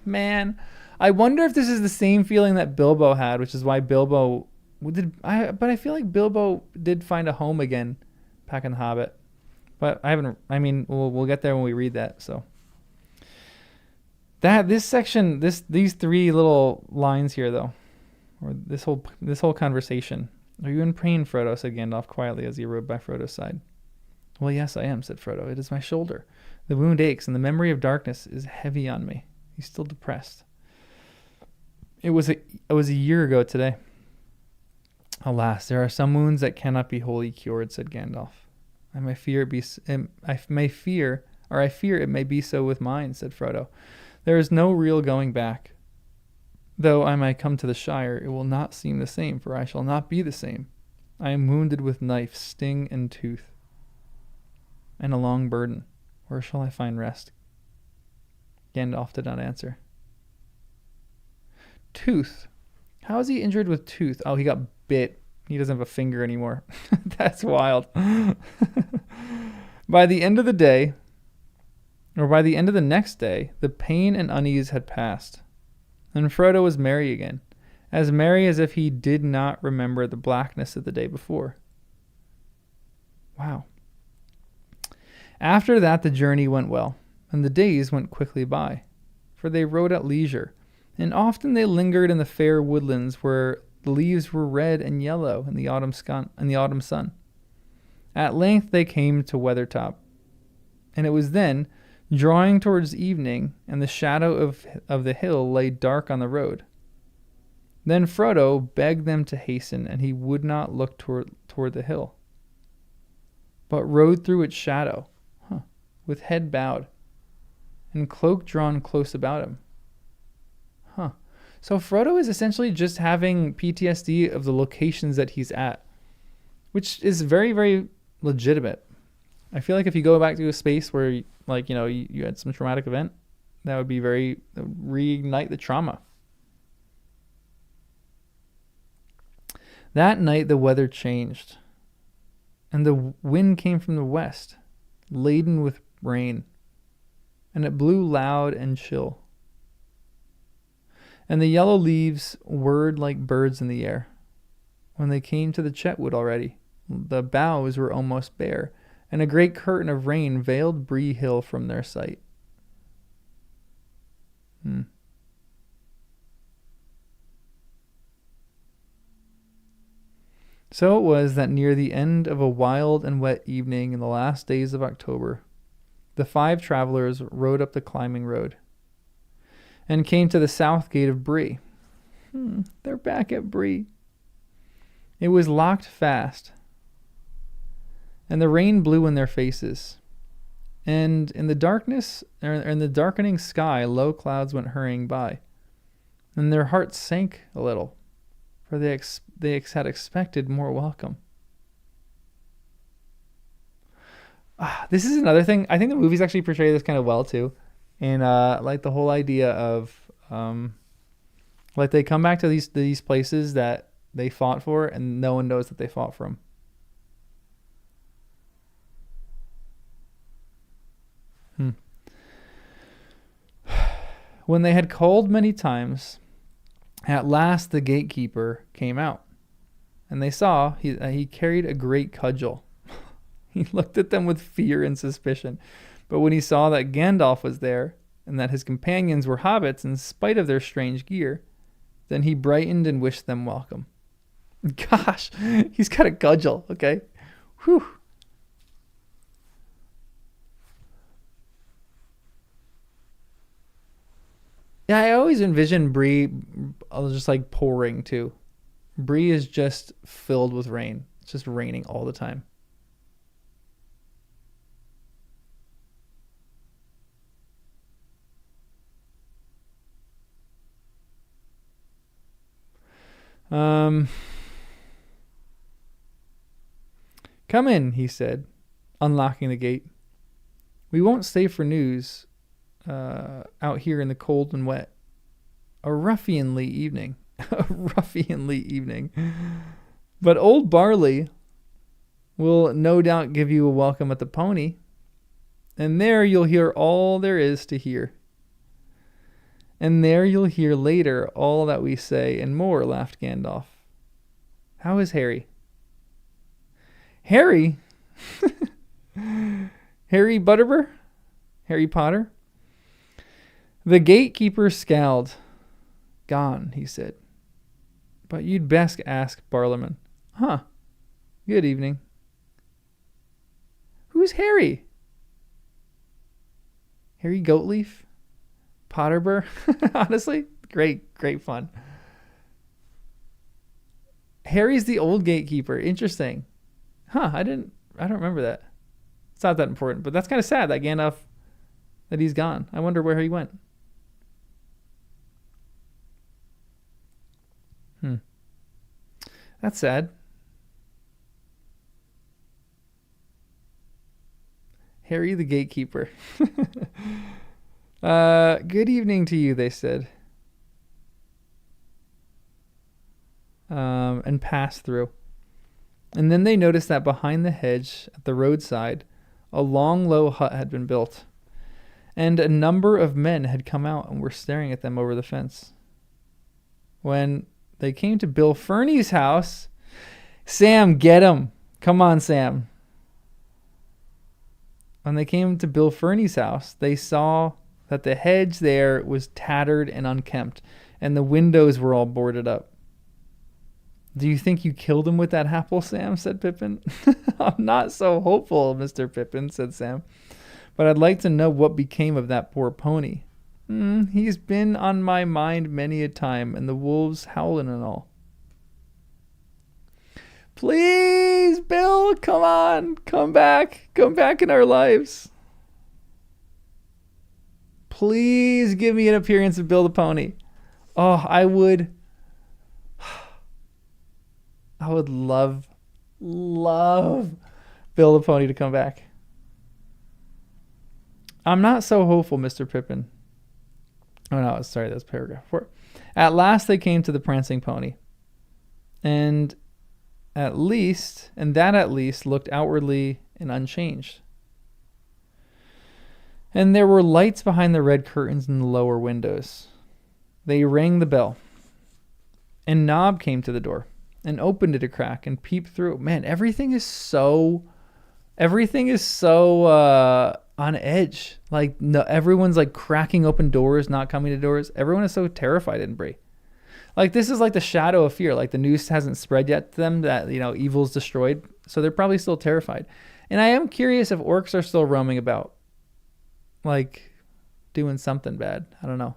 Man, I wonder if this is the same feeling that Bilbo had, which is why Bilbo did. But I feel like Bilbo did find a home again back in The Hobbit. But I haven't. I mean, we'll get there when we read that. So this section, these three little lines here, though, or this whole conversation. "Are you in pain, Frodo?" said Gandalf quietly as he rode by Frodo's side. "Well, yes, I am," said Frodo. "It is my shoulder. The wound aches, and the memory of darkness is heavy on me." He's still depressed. It was a year ago today. "Alas, there are some wounds that cannot be wholly cured," said Gandalf. I fear it may be so with mine," said Frodo. "There is no real going back. Though I might come to the Shire, it will not seem the same, for I shall not be the same. I am wounded with knife, sting, and tooth, and a long burden. Where shall I find rest?" Gandalf did not answer. Tooth. How is he injured with tooth? Oh, he got bit. He doesn't have a finger anymore. That's wild. By the end of the next day, the pain and unease had passed, and Frodo was merry again, as merry as if he did not remember the blackness of the day before. Wow. After that, the journey went well, and the days went quickly by, for they rode at leisure, and often they lingered in the fair woodlands where the leaves were red and yellow in the autumn sun. At length they came to Weathertop, and it was then, drawing towards evening, and the shadow of the hill lay dark on the road. Then Frodo begged them to hasten, and he would not look toward the hill, but rode through its shadow, with head bowed, and cloak drawn close about him. So Frodo is essentially just having PTSD of the locations that he's at, which is very, very legitimate. I feel like if you go back to a space where, you had some traumatic event, that would reignite the trauma. That night the weather changed, and the wind came from the west, laden with rain, and it blew loud and chill. And the yellow leaves whirred like birds in the air. When they came to the Chetwood already, the boughs were almost bare, and a great curtain of rain veiled Bree Hill from their sight. So it was that near the end of a wild and wet evening in the last days of October, the 5 travelers rode up the climbing road and came to the south gate of Bree. They're back at Bree. It was locked fast, and the rain blew in their faces. And in the darkness, or in the darkening sky, low clouds went hurrying by, and their hearts sank a little, for they had expected more welcome. This is another thing. I think the movies actually portray this kind of well too, and like the whole idea of like they come back to these places that they fought for, and no one knows that they fought for them. When they had called many times, at last the gatekeeper came out, and they saw he carried a great cudgel. He looked at them with fear and suspicion, but when he saw that Gandalf was there and that his companions were hobbits in spite of their strange gear, then he brightened and wished them welcome. Gosh, he's got a cudgel, okay? Whew. Yeah, I always envision Bree just like pouring too. Bree is just filled with rain. It's just raining all the time. Come in, he said, unlocking the gate. We won't stay for news out here in the cold and wet. A ruffianly evening. A ruffianly evening. But old Barley will no doubt give you a welcome at the pony, and there you'll hear all there is to hear. And there you'll hear later all that we say and more, laughed Gandalf. How is Harry? Harry? Harry Butterbur? Harry Potter? The gatekeeper scowled. Gone, he said. But you'd best ask Barliman. Huh. Good evening. Who's Harry? Harry Goatleaf? Potterbur? Honestly, great fun. Harry's the old gatekeeper. Interesting. Huh, I don't remember that. It's not that important, but that's kind of sad that Gandalf, that he's gone. I wonder where he went. That's sad. Harry the gatekeeper. Good evening to you, they said. And passed through. And then they noticed that behind the hedge at the roadside, a long, low hut had been built, and a number of men had come out and were staring at them over the fence. When they came to Bill Ferny's house, Sam, get him. Come on, Sam. When they came to Bill Ferny's house, they saw that the hedge there was tattered and unkempt, and the windows were all boarded up. Do you think you killed him with that apple, Sam? Said Pippin. I'm not so hopeful, Mr. Pippin, said Sam. But I'd like to know what became of that poor pony. He's been on my mind many a time, and the wolves howling and all. Please, Bill, come on. Come back. Come back in our lives. Please give me an appearance of Bill the Pony. Oh, I would love Bill the Pony to come back. I'm not so hopeful, Mr. Pippin. Oh no, sorry, that's paragraph 4. At last they came to the prancing pony. And that at least looked outwardly and unchanged. And there were lights behind the red curtains in the lower windows. They rang the bell. And Nob came to the door and opened it a crack and peeped through. Man, everything is so on edge. Like, no, everyone's like cracking open doors, not coming to doors. Everyone is so terrified in Bree. Like, this is like the shadow of fear. Like, the news hasn't spread yet to them that, evil's destroyed. So they're probably still terrified. And I am curious if orcs are still roaming about, like, doing something bad. I don't know.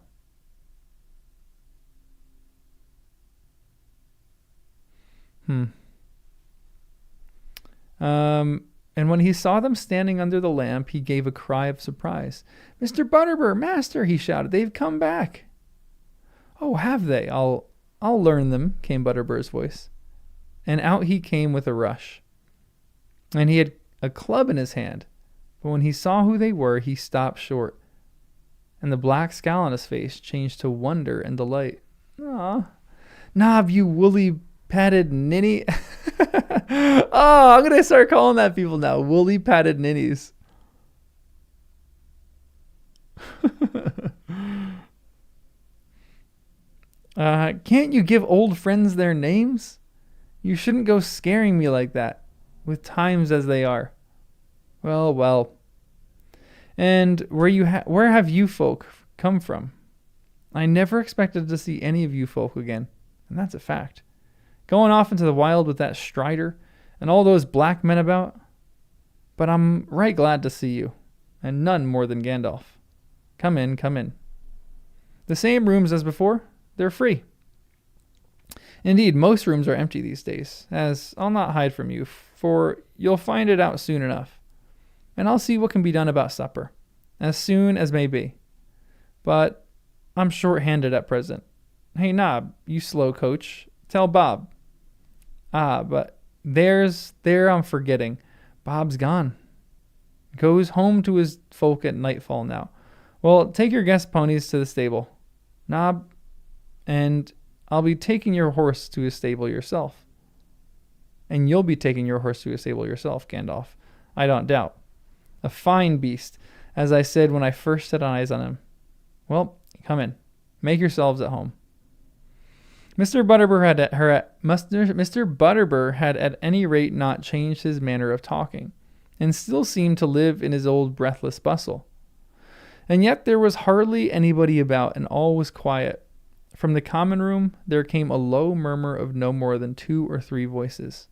And when he saw them standing under the lamp, he gave a cry of surprise. "Mr. Butterbur, master," he shouted, "they've come back." "Oh, have they? I'll learn them," came Butterbur's voice. And out he came with a rush. And he had a club in his hand. But when he saw who they were, he stopped short. And the black scowl on his face changed to wonder and delight. "Aw, Nob, you woolly padded ninny." Oh, I'm going to start calling that people now. Woolly padded ninnies. Can't you give old friends their names? You shouldn't go scaring me like that, with times as they are. Well, well. And where have you folk come from? I never expected to see any of you folk again, and that's a fact. Going off into the wild with that Strider and all those black men about. But I'm right glad to see you, and none more than Gandalf. Come in, come in. The same rooms as before, they're free. Indeed, most rooms are empty these days, as I'll not hide from you, for you'll find it out soon enough. And I'll see what can be done about supper, as soon as may be. But I'm short-handed at present. Hey, Nob, you slow coach, tell Bob. But there I'm forgetting. Bob's gone. Goes home to his folk at nightfall now. Well, take your guest ponies to the stable, Nob, and I'll be taking your horse to his stable yourself. And you'll be taking your horse to his stable yourself, Gandalf, I don't doubt. A fine beast, as I said when I first set eyes on him. Well, come in. Make yourselves at home. Mr. Butterbur had at any rate not changed his manner of talking, and still seemed to live in his old breathless bustle. And yet there was hardly anybody about, and all was quiet. From the common room there came a low murmur of no more than 2 or 3 voices.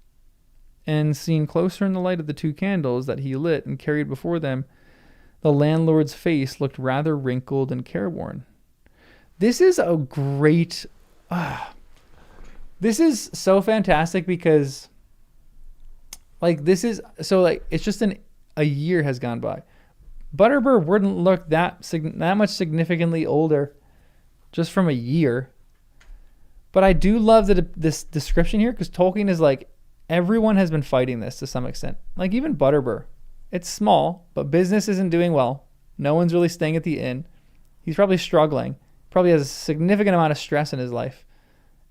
And seen closer in the light of the 2 candles that he lit and carried before them, the landlord's face looked rather wrinkled and careworn. This is a great... this is so fantastic because... it's just a year has gone by. Butterbur wouldn't look that much significantly older just from a year. But I do love this description here because Tolkien is like, everyone has been fighting this to some extent. Like even Butterbur. It's small, but business isn't doing well. No one's really staying at the inn. He's probably struggling. Probably has a significant amount of stress in his life.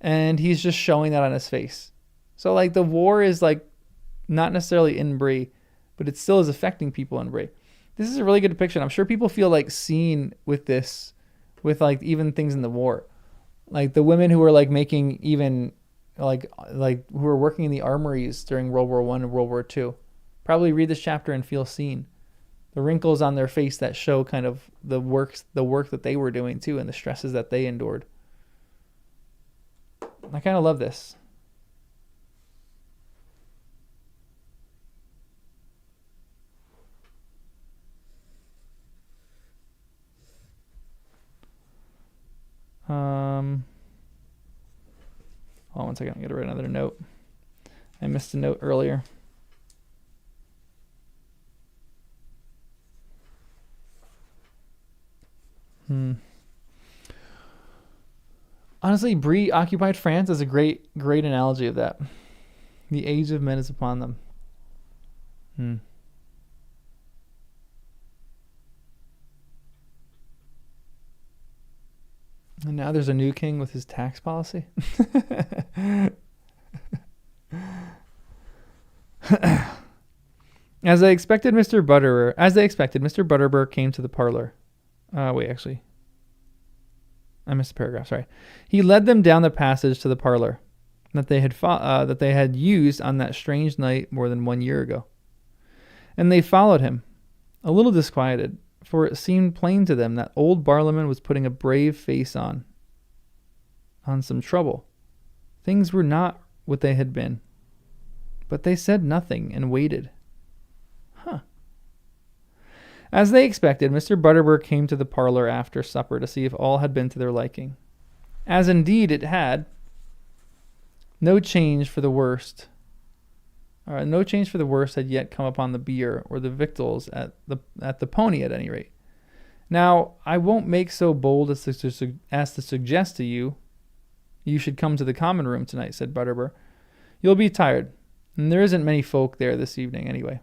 And he's just showing that on his face. So like the war is like not necessarily in Bree, but it still is affecting people in Bree. This is a really good depiction. I'm sure people feel like seen with this, with like even things in the war. Like the women who were like making even like who were working in the armories during World War I and World War II probably read this chapter and feel seen. The wrinkles on their face that show kind of the work that they were doing too and the stresses that they endured. I kind of love this. Hold on one second. I'm going to write another note. I missed a note earlier. Honestly, Bree occupied France is a great analogy of that. The age of men is upon them. And now there's a new king with his tax policy. As they expected, Mr. Butterbur came to the parlor. Wait, actually. I missed a paragraph, sorry. He led them down the passage to the parlor that they had used on that strange night more than 1 year ago. And they followed him, a little disquieted, for it seemed plain to them that old Barlaman was putting a brave face on some trouble. Things were not what they had been. But they said nothing and waited. As they expected, Mr. Butterbur came to the parlor after supper to see if all had been to their liking. As indeed it had. No change for the worst. No change for the worse had yet come upon the beer or the victuals at the pony at any rate. Now, I won't make so bold as to suggest to you should come to the common room tonight, said Butterbur. You'll be tired, and there isn't many folk there this evening anyway.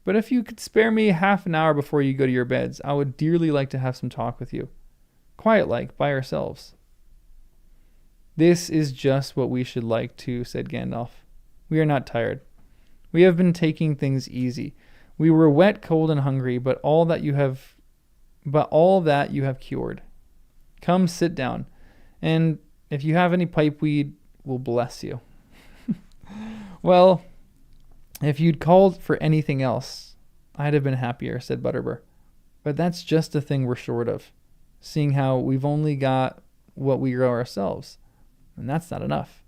But if you could spare me half an hour before you go to your beds, I would dearly like to have some talk with you. Quiet-like, by ourselves. This is just what we should like too, said Gandalf. We are not tired. We have been taking things easy. We were wet, cold, and hungry, but all that you have cured. Come sit down, and if you have any pipeweed, we'll bless you. Well, if you'd called for anything else, I'd have been happier, said Butterbur. But that's just the thing we're short of, seeing how we've only got what we grow ourselves, and that's not enough.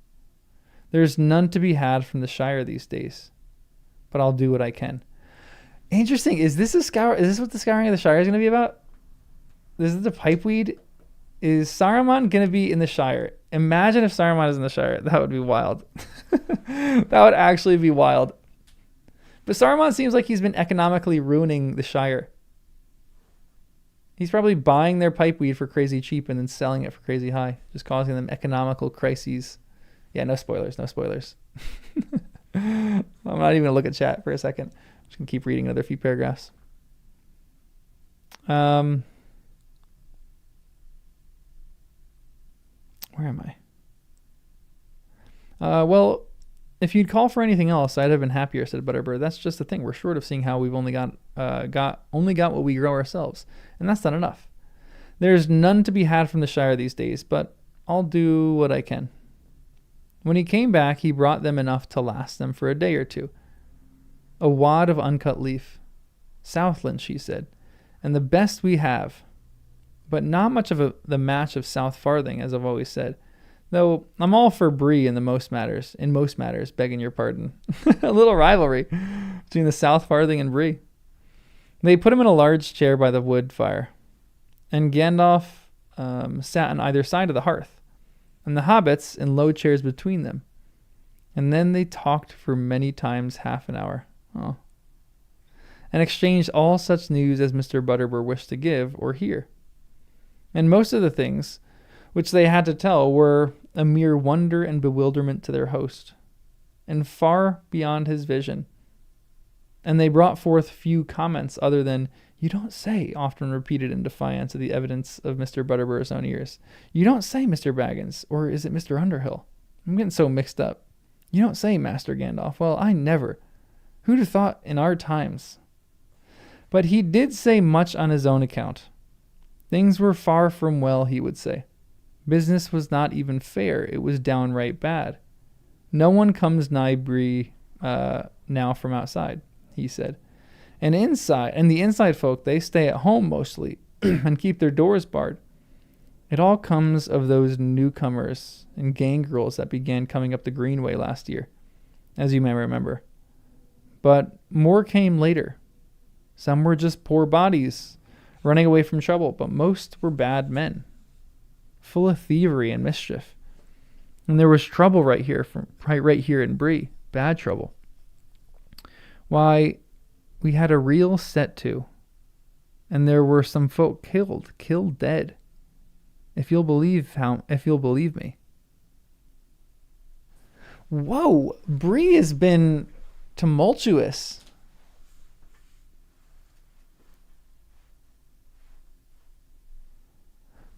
There's none to be had from the Shire these days, but I'll do what I can. Interesting. Is this what the scouring of the Shire is going to be about? This is the pipeweed. Is Saruman going to be in the Shire? Imagine if Saruman is in the Shire. That would be wild. That would actually be wild. But Saruman seems like he's been economically ruining the Shire. He's probably buying their pipeweed for crazy cheap and then selling it for crazy high, just causing them economical crises. Yeah, no spoilers, no spoilers. I'm not even going to look at chat for a second. I'm just going to keep reading another few paragraphs. Where am I? Well, if you'd call for anything else, I'd have been happier, said Butterbur. That's just the thing. We're short of seeing how we've only got what we grow ourselves, and that's not enough. There's none to be had from the Shire these days, but I'll do what I can. When he came back, he brought them enough to last them for a day or two. A wad of uncut leaf. Southland, she said, and the best we have, but not much of the match of South Farthing, as I've always said. Though I'm all for Bree in most matters, begging your pardon. A little rivalry between the South Farthing and Bree. They put him in a large chair by the wood fire, and Gandalf sat on either side of the hearth, and the hobbits in low chairs between them. And then they talked for many times half an hour. Oh. And exchanged all such news as Mr. Butterbur wished to give or hear. And most of the things which they had to tell were a mere wonder and bewilderment to their host, and far beyond his vision. And they brought forth few comments other than, "You don't say," often repeated in defiance of the evidence of Mr. Butterbur's own ears. "You don't say, Mr. Baggins," or is it Mr. Underhill? I'm getting so mixed up. "You don't say, Master Gandalf." Well, I never. Who'd have thought in our times? But he did say much on his own account. Things were far from well, he would say. Business was not even fair. It was downright bad. No one comes nigh Bree now from outside, he said. And the inside folk, they stay at home mostly and keep their doors barred. It all comes of those newcomers and gangrels that began coming up the Greenway last year, as you may remember. But more came later. Some were just poor bodies running away from trouble, but most were bad men, full of thievery and mischief. And there was trouble right here in Bree, bad trouble. Why, we had a real set to, and there were some folk killed dead. If you'll believe me. Whoa, Bree has been tumultuous.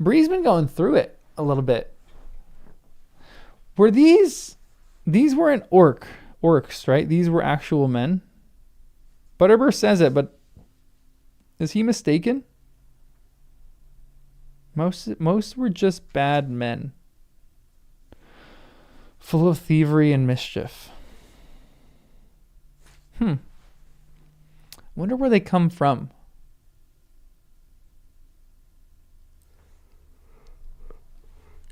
Bree's been going through it a little bit. Were these weren't orcs, right? These were actual men. Butterbur says it, but is he mistaken? Most were just bad men, full of thievery and mischief. Wonder where they come from.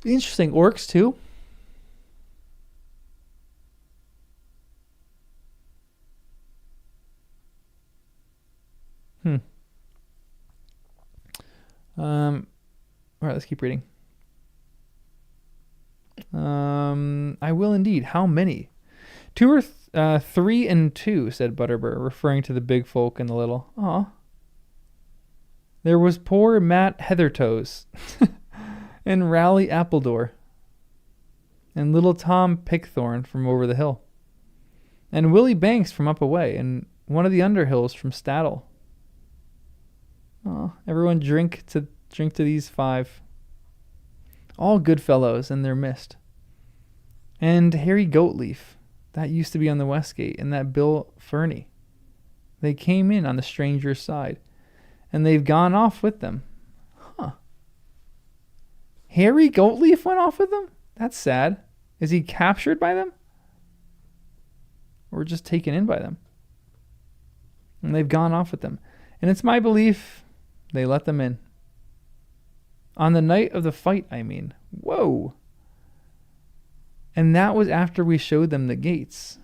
Interesting. Orcs too? All right, let's keep reading. I will indeed. How many? 2 or 3 and 2, said Butterbur, referring to the big folk and the little. Aw. There was poor Matt Heathertoes and Rally Appledore and little Tom Pickthorn from over the hill and Willie Banks from up away and one of the Underhills from Staddle. Oh, everyone drink to these 5. All good fellows and they're missed. And Harry Goatleaf, that used to be on the Westgate, and that Bill Fernie. They came in on the stranger's side, and they've gone off with them. Huh. Harry Goatleaf went off with them? That's sad. Is he captured by them? Or just taken in by them? And they've gone off with them. And it's my belief they let them in. On the night of the fight, I mean. Whoa. And that was after we showed them the gates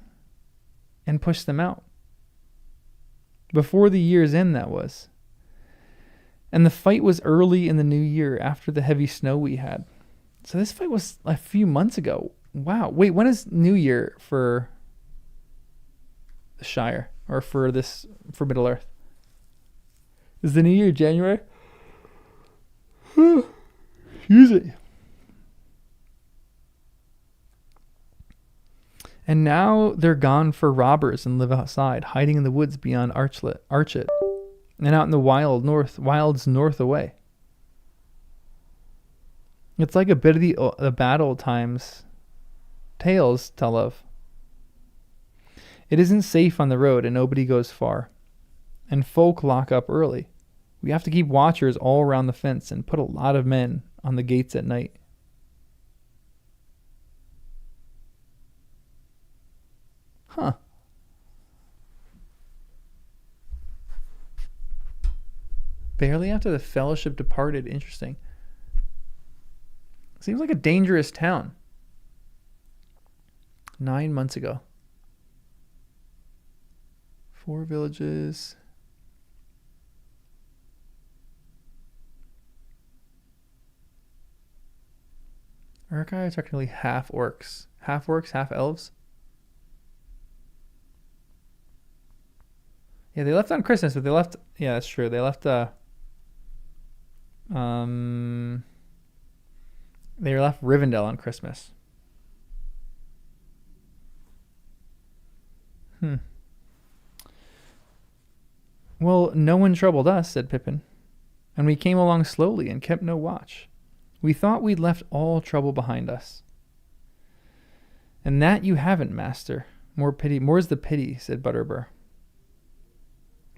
and pushed them out. Before the year's end, that was. And the fight was early in the new year after the heavy snow we had. So this fight was a few months ago. Wow. Wait, when is New Year for the Shire? Or for Middle Earth? Is the New Year January? Excuse it. And now they're gone for robbers and live outside, hiding in the woods beyond Archet, and out in the wilds north away. It's like a bit of the bad old times tales tell of. It isn't safe on the road and nobody goes far. And folk lock up early. We have to keep watchers all around the fence and put a lot of men on the gates at night. Huh. Barely after the fellowship departed. Interesting. Seems like a dangerous town. 9 months ago. 4 villages. Uruk-hai are technically half orcs. Half orcs, half elves. Yeah, they left on Christmas, but they left... Yeah, that's true. They left... They left Rivendell on Christmas. Well, no one troubled us, said Pippin, and we came along slowly and kept no watch. We thought we'd left all trouble behind us. And that you haven't, master. More's the pity, said Butterbur.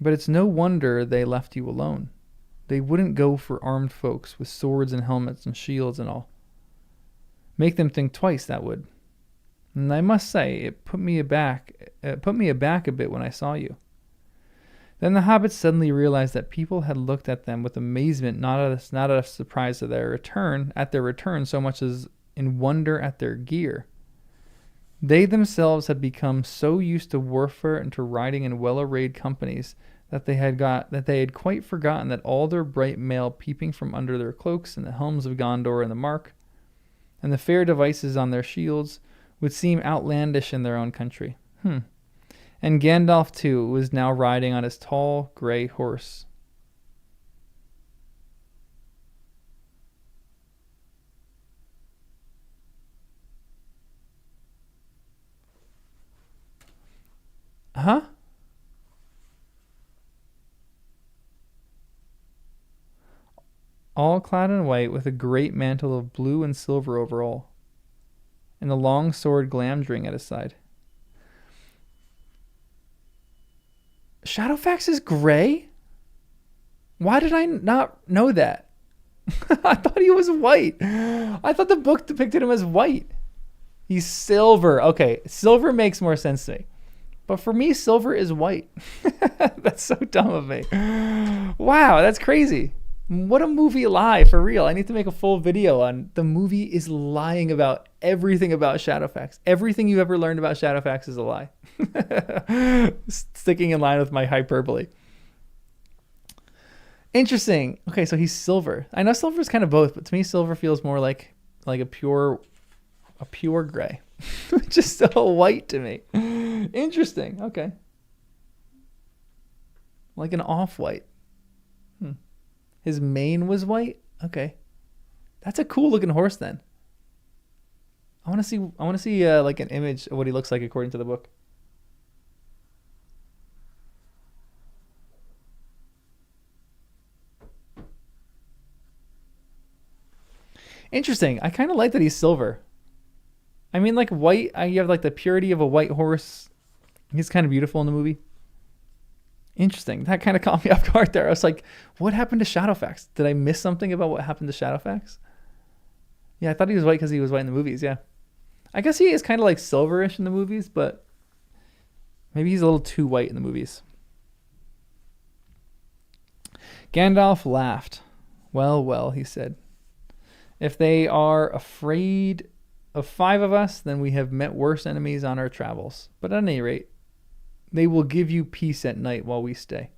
But it's no wonder they left you alone. They wouldn't go for armed folks with swords and helmets and shields and all. Make them think twice, that would. And I must say, it put me aback a bit when I saw you. Then the hobbits suddenly realized that people had looked at them with amazement, not out of surprise at their return, so much as in wonder at their gear. They themselves had become so used to warfare and to riding in well-arrayed companies that they had quite forgotten that all their bright mail peeping from under their cloaks and the helms of Gondor and the Mark, and the fair devices on their shields, would seem outlandish in their own country. And Gandalf, too, was now riding on his tall, gray horse. Huh? All clad in white with a great mantle of blue and silver over all, and a long sword glamdring at his side. Shadowfax is gray? Why did I not know that? I thought he was white. I thought the book depicted him as white. He's silver. Okay, silver makes more sense to me. But for me, silver is white. That's so dumb of me. Wow, that's crazy. What a movie lie, for real. I need to make a full video on the movie is lying about everything about Shadowfax. Everything you've ever learned about Shadowfax is a lie. Sticking in line with my hyperbole. Interesting. Okay, so he's silver. I know silver is kind of both, but to me, silver feels more like a pure gray, which is so white to me. Interesting. Okay. Like an off-white. His mane was white? Okay. That's a cool looking horse then. I want to see like an image of what he looks like according to the book. Interesting. I kind of like that he's silver. I mean, like white, you have like the purity of a white horse. He's kind of beautiful in the movie. Interesting. That kind of caught me off guard there. I was like, what happened to Shadowfax? Did I miss something about what happened to Shadowfax? Yeah, I thought he was white because he was white in the movies. Yeah. I guess he is kind of like silverish in the movies, but maybe he's a little too white in the movies. Gandalf laughed. Well, well, he said. If they are afraid of 5 of us, then we have met worse enemies on our travels. But at any rate, they will give you peace at night while we stay.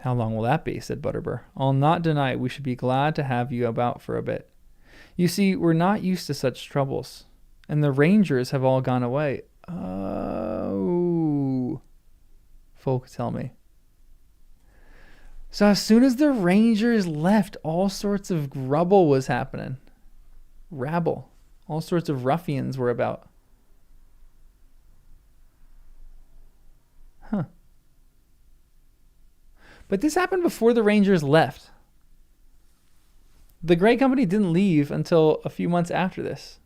How long will that be? Said Butterbur. I'll not deny it. We should be glad to have you about for a bit. You see, we're not used to such troubles. And the rangers have all gone away. Oh, folk tell me. So as soon as the rangers left, all sorts of rubble was happening. Rabble. All sorts of ruffians were about. Huh. But this happened before the rangers left. The Grey Company didn't leave until a few months after this.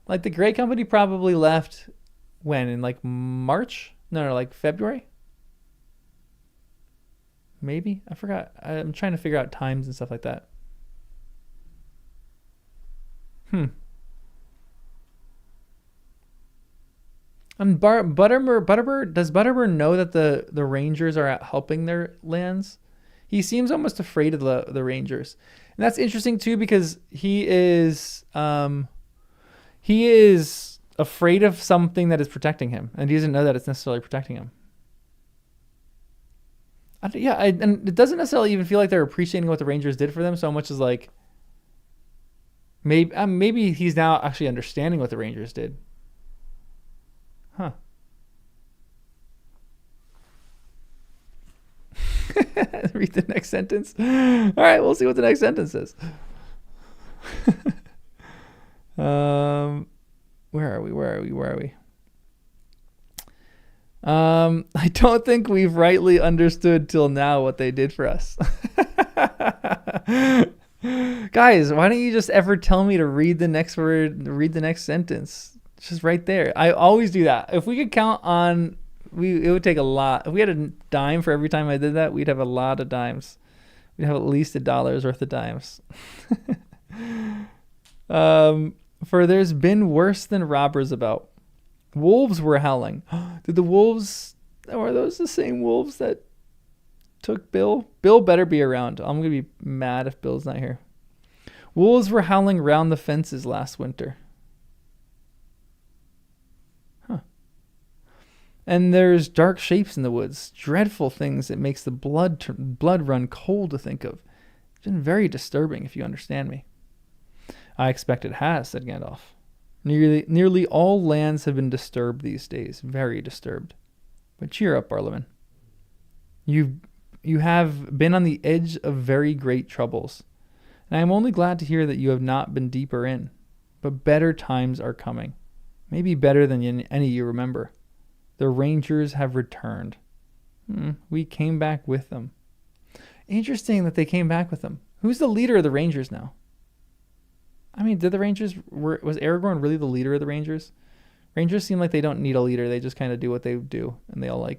Like the Grey Company probably left when? In like March? No, like February? Maybe? I forgot. I'm trying to figure out times and stuff like that. And Butterbur, does Butterbur know that the Rangers are out helping their lands? He seems almost afraid of the Rangers. And that's interesting too because he is afraid of something that is protecting him, and he doesn't know that it's necessarily protecting him. And it doesn't necessarily even feel like they're appreciating what the Rangers did for them so much as like maybe he's now actually understanding what the Rangers did. Huh. Read the next sentence. All right, we'll see what the next sentence is. Where are we? I don't think we've rightly understood till now what they did for us. Guys, why don't you just ever tell me to read the next word, read the next sentence? It's just right there. I always do that. If we could count on, it would take a lot. If we had a dime for every time I did that, we'd have a lot of dimes. We'd have at least $1 worth of dimes. For there's been worse than robbers about. Wolves were howling. Were those the same wolves that took Bill? Bill better be around. I'm going to be mad if Bill's not here. Wolves were howling round the fences last winter. Huh. And there's dark shapes in the woods. Dreadful things that makes the blood run cold to think of. It's been very disturbing, if you understand me. I expect it has, said Gandalf. Nearly all lands have been disturbed these days, very disturbed. But cheer up, Barlowman. You have been on the edge of very great troubles, and I am only glad to hear that you have not been deeper in. But better times are coming, maybe better than any you remember. The Rangers have returned. We came back with them. Interesting that they came back with them. Who's the leader of the Rangers now? I mean, was Aragorn really the leader of the Rangers? Rangers seem like they don't need a leader. They just kind of do what they do, and they all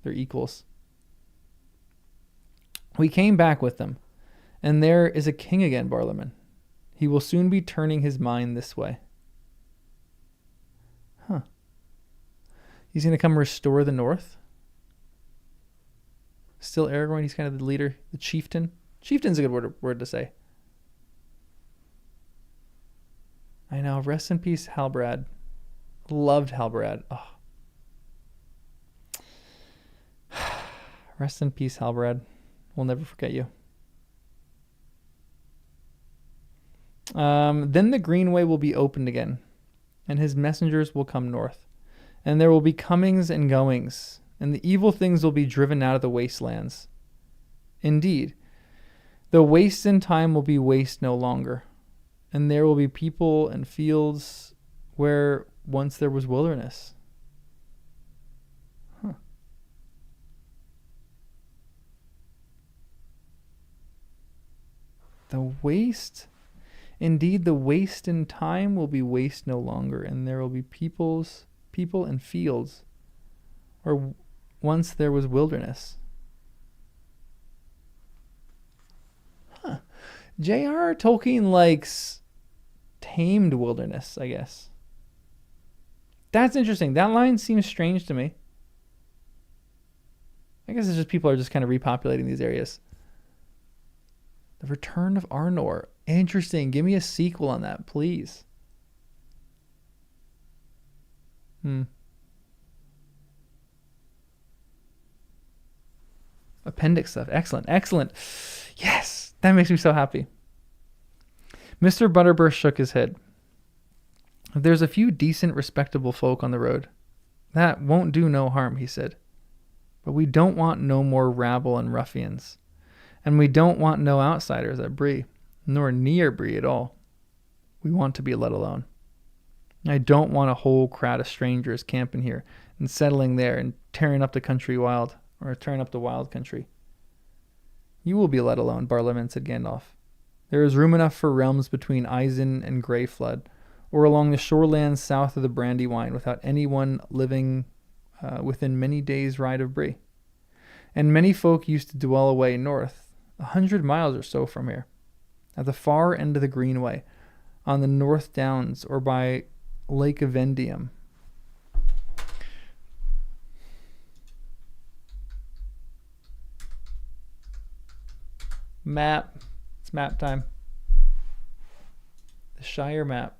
they're equals. We came back with them, and there is a king again, Barlowman. He will soon be turning his mind this way. Huh. He's going to come restore the North? Still Aragorn, he's kind of the leader, the chieftain. Chieftain's a good word to say. I know. Rest in peace, Halbrad. Loved Halbrad. Oh. Rest in peace, Halbrad. We'll never forget you. Then the Greenway will be opened again. and his messengers will come north. And there will be comings and goings, and the evil things will be driven out of the wastelands. Indeed, the waste in time will be waste no longer, and there will be people and fields where once there was wilderness. Huh. The waste, indeed, the waste in time will be waste no longer, and there will be people and fields where once there was wilderness. Huh. J.R.R. Tolkien likes tamed wilderness, I guess. That's interesting. That line seems strange to me. I guess it's just people are just kind of repopulating these areas. The Return of Arnor. Interesting. Give me a sequel on that, please. Appendix stuff. Excellent. Yes, that makes me so happy. Mr. Butterburst shook his head. There's a few decent, respectable folk on the road. That won't do no harm, he said. But we don't want no more rabble and ruffians. And we don't want no outsiders at Bree, nor near Bree at all. We want to be let alone. I don't want a whole crowd of strangers camping here and settling there and tearing up the country wild, or tearing up the wild country. You will be let alone, Barliman, said Gandalf. There is room enough for realms between Isen and Greyflood, or along the shorelands south of the Brandywine, without anyone living within many days' ride of Bree. And many folk used to dwell away north, 100 miles or so from here, at the far end of the Greenway, on the North Downs, or by Lake Avendium. Map. It's map time. The Shire map.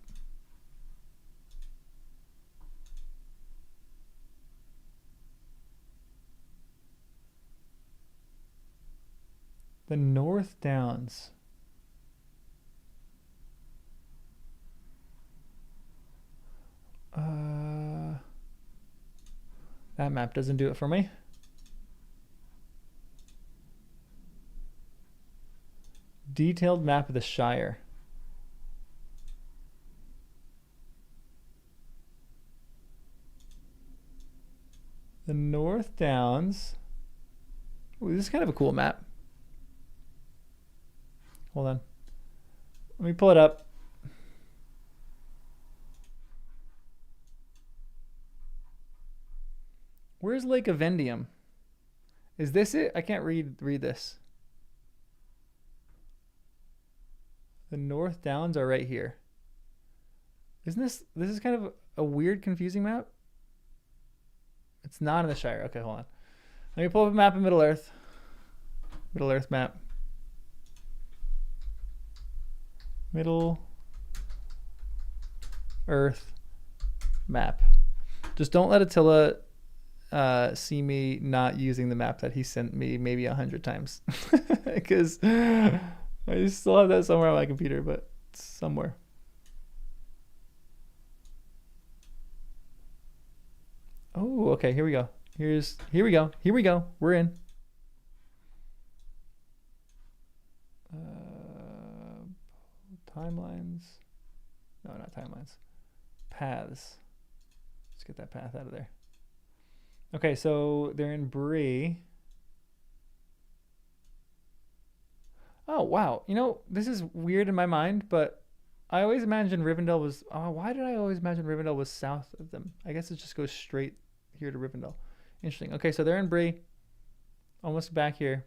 The North Downs. That map doesn't do it for me. Detailed map of the Shire. The North Downs. Ooh, this is kind of a cool map. Hold on. Let me pull it up. Where's Lake Avendium? Is this it? I can't read this. The North Downs are right here. Isn't this is kind of a weird, confusing map? It's not in the Shire. Okay, hold on. Let me pull up a map of Middle Earth. Middle Earth map. Middle Earth map. Just don't let Attila see me not using the map that he sent me maybe 100 times. Because I still have that somewhere on my computer, but it's somewhere. Oh, okay, here we go. Here we go. We're in. Timelines. No, not timelines. Paths. Let's get that path out of there. Okay, so they're in Bree. Oh, wow. You know, this is weird in my mind, but I always imagined Rivendell was... Oh, why did I always imagine Rivendell was south of them? I guess it just goes straight here to Rivendell. Interesting. Okay, so they're in Bree. Almost back here.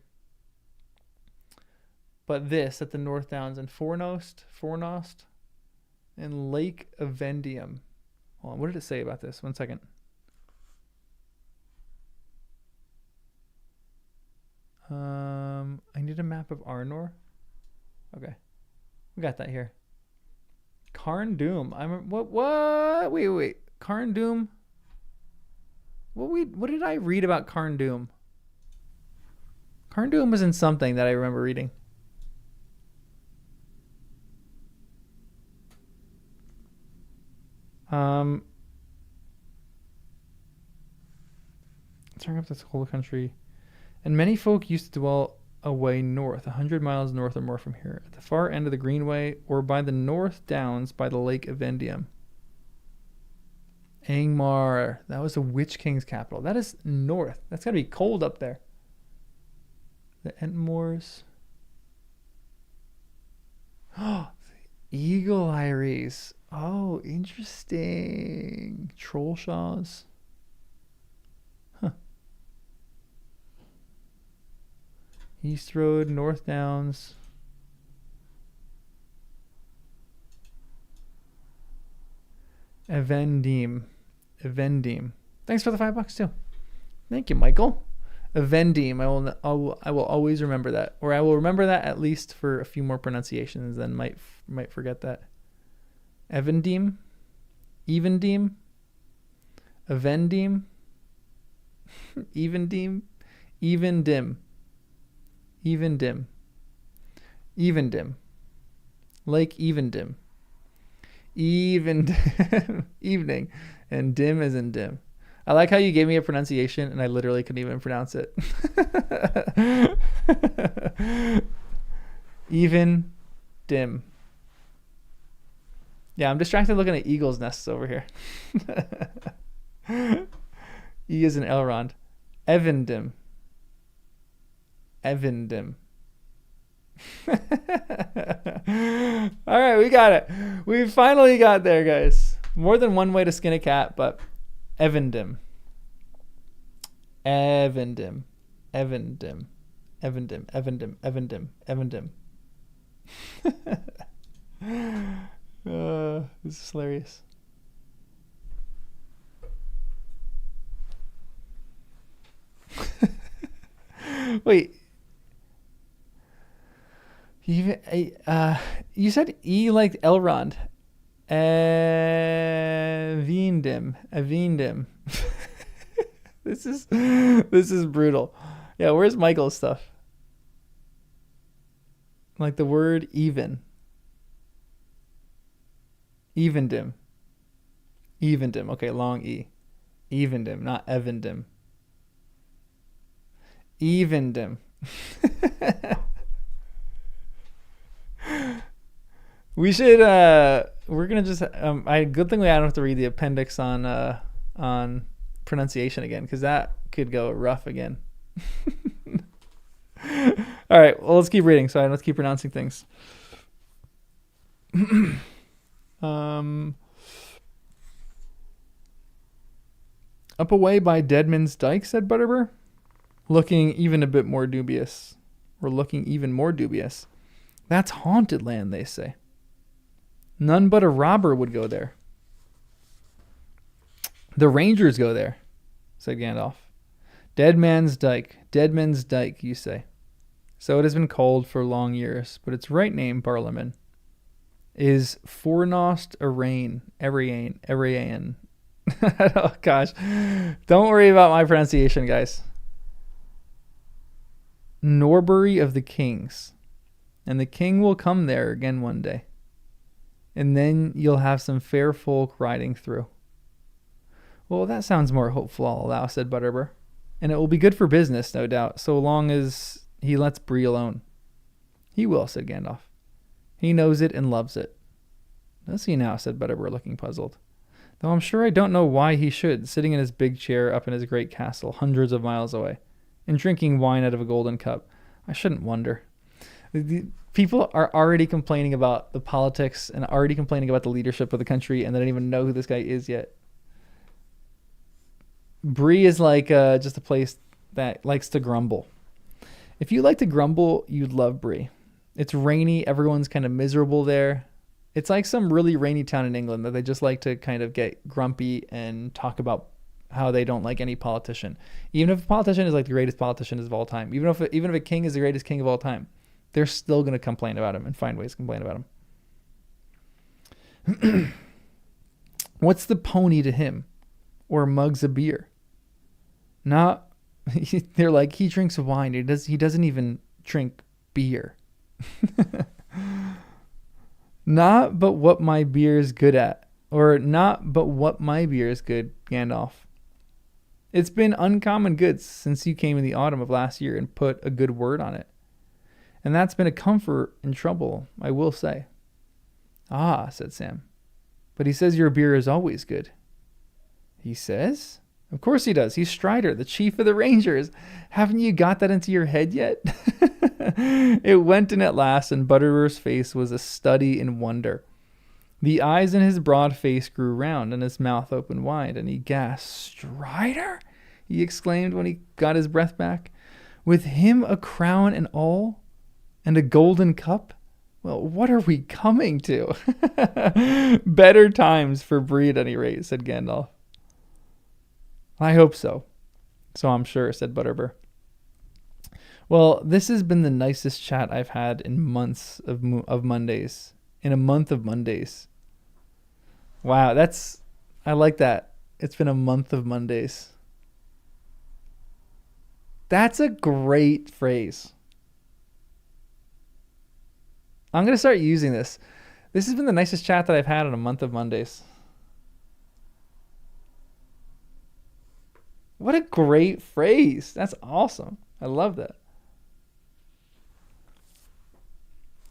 But this at the North Downs and Fornost, and Lake Avendium. Hold on, what did it say about this? 1 second. I need a map of Arnor. Okay, we got that here. Carn Doom. What? Wait. Carn Doom. What did I read about Carn Doom? Carn Doom was in something that I remember reading. Um, turn up this whole country. And many folk used to dwell away north, 100 miles north or more from here, at the far end of the Greenway, or by the North Downs by the Lake of Endium. Angmar, that was the Witch King's capital. That is north. That's got to be cold up there. The Entmoors. Oh, Eagle Iris. Oh, interesting. Trollshaws. Huh. East Road, North Downs. Evendim. Thanks for the $5 too. Thank you, Michael. Evendim. I will always remember that, or I will remember that at least for a few more pronunciations. Then might forget that. Evendim. Evendim. Evendim. Evendim. Evendim. Evendim. Evendim. Lake Evendim. Evening, and dim as in dim. I like how you gave me a pronunciation and I literally couldn't even pronounce it. Even dim. Yeah, I'm distracted looking at eagles' nests over here. E is an Elrond. Evendim. All right, we got it. We finally got there, guys. More than one way to skin a cat, but Evendim. This is hilarious. Wait. Even you said E like Elrond. Avindim. This is brutal. Yeah, where's Michael's stuff? Like the word even. Evendim. Okay, long E. Evendim, not Evendim. Evendim. We should we're gonna just good thing I don't have to read the appendix on pronunciation again, because that could go rough again. All right, well, let's keep reading. Sorry, let's keep pronouncing things. Up away by Deadman's Dyke, said Butterbur, looking even more dubious. That's haunted land, they say. None but a robber would go there. The rangers go there, said Gandalf. Deadman's Dyke, you say. So it has been called for long years, but its right name, Barlaman, is Fornost Arain. Oh, gosh. Don't worry about my pronunciation, guys. Norbury of the Kings. And the king will come there again one day. And then you'll have some fair folk riding through. Well, that sounds more hopeful, I'll allow, said Butterbur. And it will be good for business, no doubt, so long as he lets Bree alone. He will, said Gandalf. He knows it and loves it. Does he now, said Butterbur, looking puzzled. Though I'm sure I don't know why he should, sitting in his big chair up in his great castle, hundreds of miles away, and drinking wine out of a golden cup. I shouldn't wonder. The people are already complaining about the politics and already complaining about the leadership of the country, and they don't even know who this guy is yet. Bree is like just a place that likes to grumble. If you like to grumble, you'd love Bree. It's rainy. Everyone's kind of miserable there. It's like some really rainy town in England that they just like to kind of get grumpy and talk about how they don't like any politician. Even if a politician is like the greatest politician of all time, even if a king is the greatest king of all time, they're still going to complain about him and find ways to complain about him. What's the pony to him? Or mugs of beer? They're like, he drinks wine. He doesn't even drink beer. Not but what my beer is good at. Or not, but what my beer is good, Gandalf. It's been uncommon good since you came in the autumn of last year and put a good word on it. And that's been a comfort in trouble, I will say. Ah, said Sam. But he says your beer is always good. He says? Of course he does. He's Strider, the chief of the Rangers. Haven't you got that into your head yet? It went in at last, and Butterbeer's face was a study in wonder. The eyes in his broad face grew round, and his mouth opened wide, and he gasped. Strider? He exclaimed when he got his breath back. With him a crown and all? And a golden cup? Well, what are we coming to? Better times for Bree at any rate, said Gandalf. I hope so. So I'm sure, said Butterbeer. Well, this has been the nicest chat I've had in months of Mondays. In a month of Mondays. Wow, I like that. It's been a month of Mondays. That's a great phrase. I'm going to start using this. This has been the nicest chat that I've had in a month of Mondays. What a great phrase. That's awesome. I love that.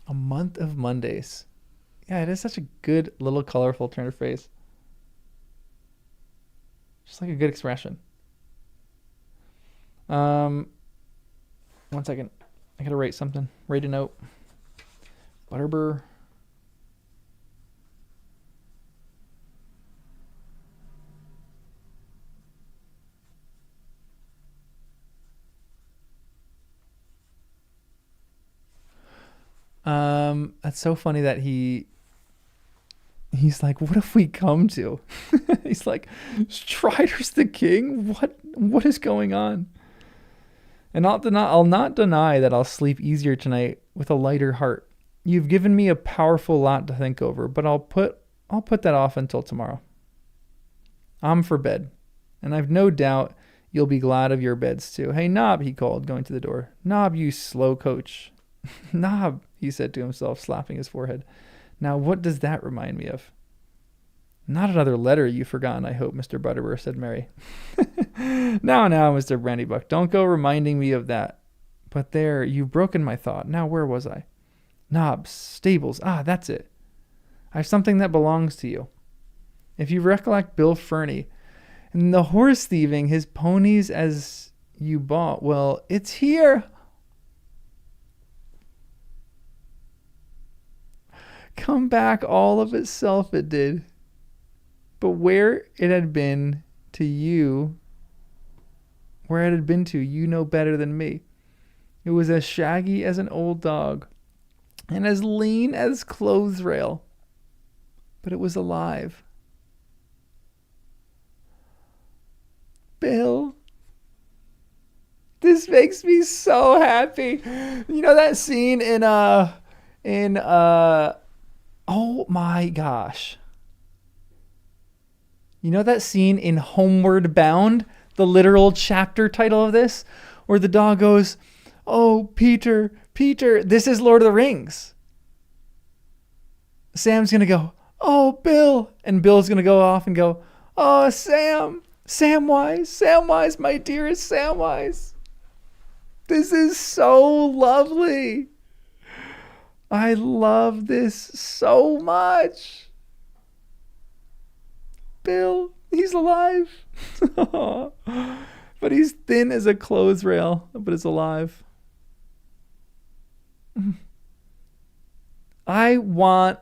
A month of Mondays. Yeah, it is such a good little colorful turn of phrase. Just like a good expression. 1 second. I gotta write something. Write a note. Butterbeer. That's so funny that he's like, what have we come to? He's like, Strider's the king? What is going on? And I'll not deny that I'll sleep easier tonight with a lighter heart. You've given me a powerful lot to think over, but I'll put that off until tomorrow. I'm for bed, and I've no doubt you'll be glad of your beds too. Hey, Knob, he called, going to the door. Knob, you slow coach. Knob, he said to himself, slapping his forehead. Now, what does that remind me of? Not another letter you've forgotten, I hope, Mr. Butterbeer, said Mary. Now, Mr. Brandybuck, don't go reminding me of that. But there, you've broken my thought. Now, where was I? Knobs, stables, that's it. I have something that belongs to you. If you recollect Bill Fernie and the horse thieving his ponies as you bought, well, it's here. Come back all of itself it did. But where it had been to, you know better than me. It was as shaggy as an old dog and as lean as clothes rail. But it was alive. Bill, this makes me so happy. You know that scene in oh my gosh. You know that scene in Homeward Bound, the literal chapter title of this, where the dog goes, "Oh, Peter, this is Lord of the Rings." Sam's going to go, "Oh, Bill." And Bill's going to go off and go, "Oh, Sam, Samwise, my dearest Samwise. This is so lovely. I love this so much. Bill, he's alive." But he's thin as a clothes rail, but is alive. I want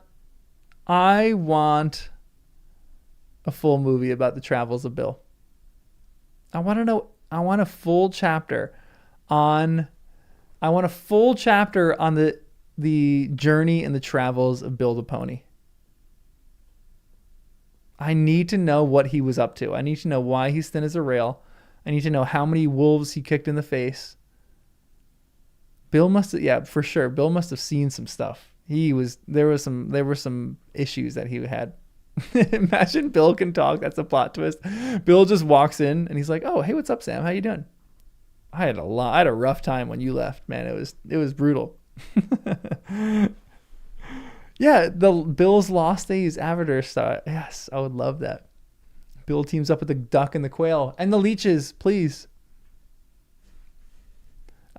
a full movie about the travels of Bill. I want a full chapter on the journey and the travels of Bill the Pony. I need to know what he was up to. I need to know why he's thin as a rail. I need to know how many wolves he kicked in the face. Bill must have seen some stuff. There were some issues that he had. Imagine Bill can talk. That's a plot twist. Bill just walks in and he's like, "Oh, hey, what's up, Sam? How you doing? I had a rough time when you left, man. It was brutal." Yeah, the Bill's Lost Days Avatar style. Yes, I would love that. Bill teams up with the duck and the quail and the leeches, please.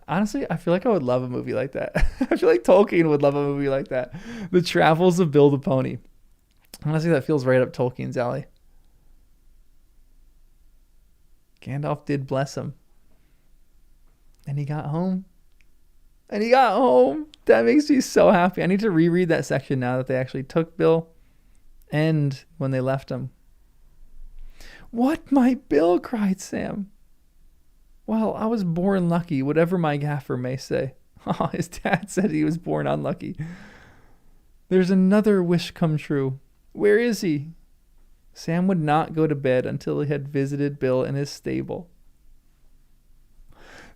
Honestly, I feel like I would love a movie like that. I feel like Tolkien would love a movie like that. The Travels of Bill the Pony. Honestly, that feels right up Tolkien's alley. Gandalf did bless him. And he got home. And he got home. That makes me so happy. I need to reread that section now that they actually took Bill and when they left him. What, my Bill? Cried Sam. Well, I was born lucky, whatever my gaffer may say. Oh, his dad said he was born unlucky. There's another wish come true. Where is he? Sam would not go to bed until he had visited Bill in his stable.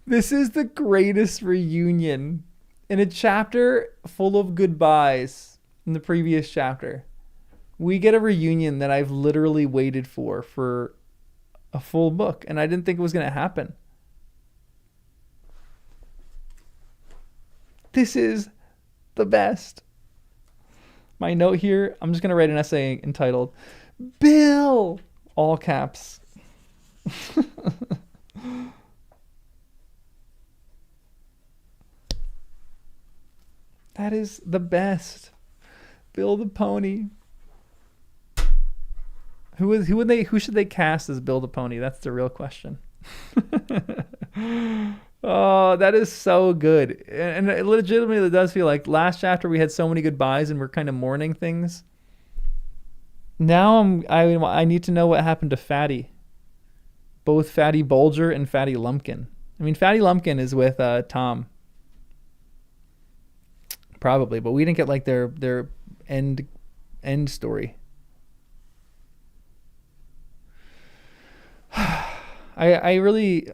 This is the greatest reunion. In a chapter full of goodbyes in the previous chapter, we get a reunion that I've literally waited for a full book, and I didn't think it was going to happen. This is the best. My note here, I'm just going to write an essay entitled, Bill! All caps. That is the best. Bill the Pony. Who should they cast as Bill the Pony? That's the real question. Oh, that is so good. And it legitimately does feel like last chapter we had so many goodbyes and we're kind of mourning things. Now I need to know what happened to Fatty. Both Fatty Bulger and Fatty Lumpkin. I mean, Fatty Lumpkin is with Tom. Probably, but we didn't get like their end story. I really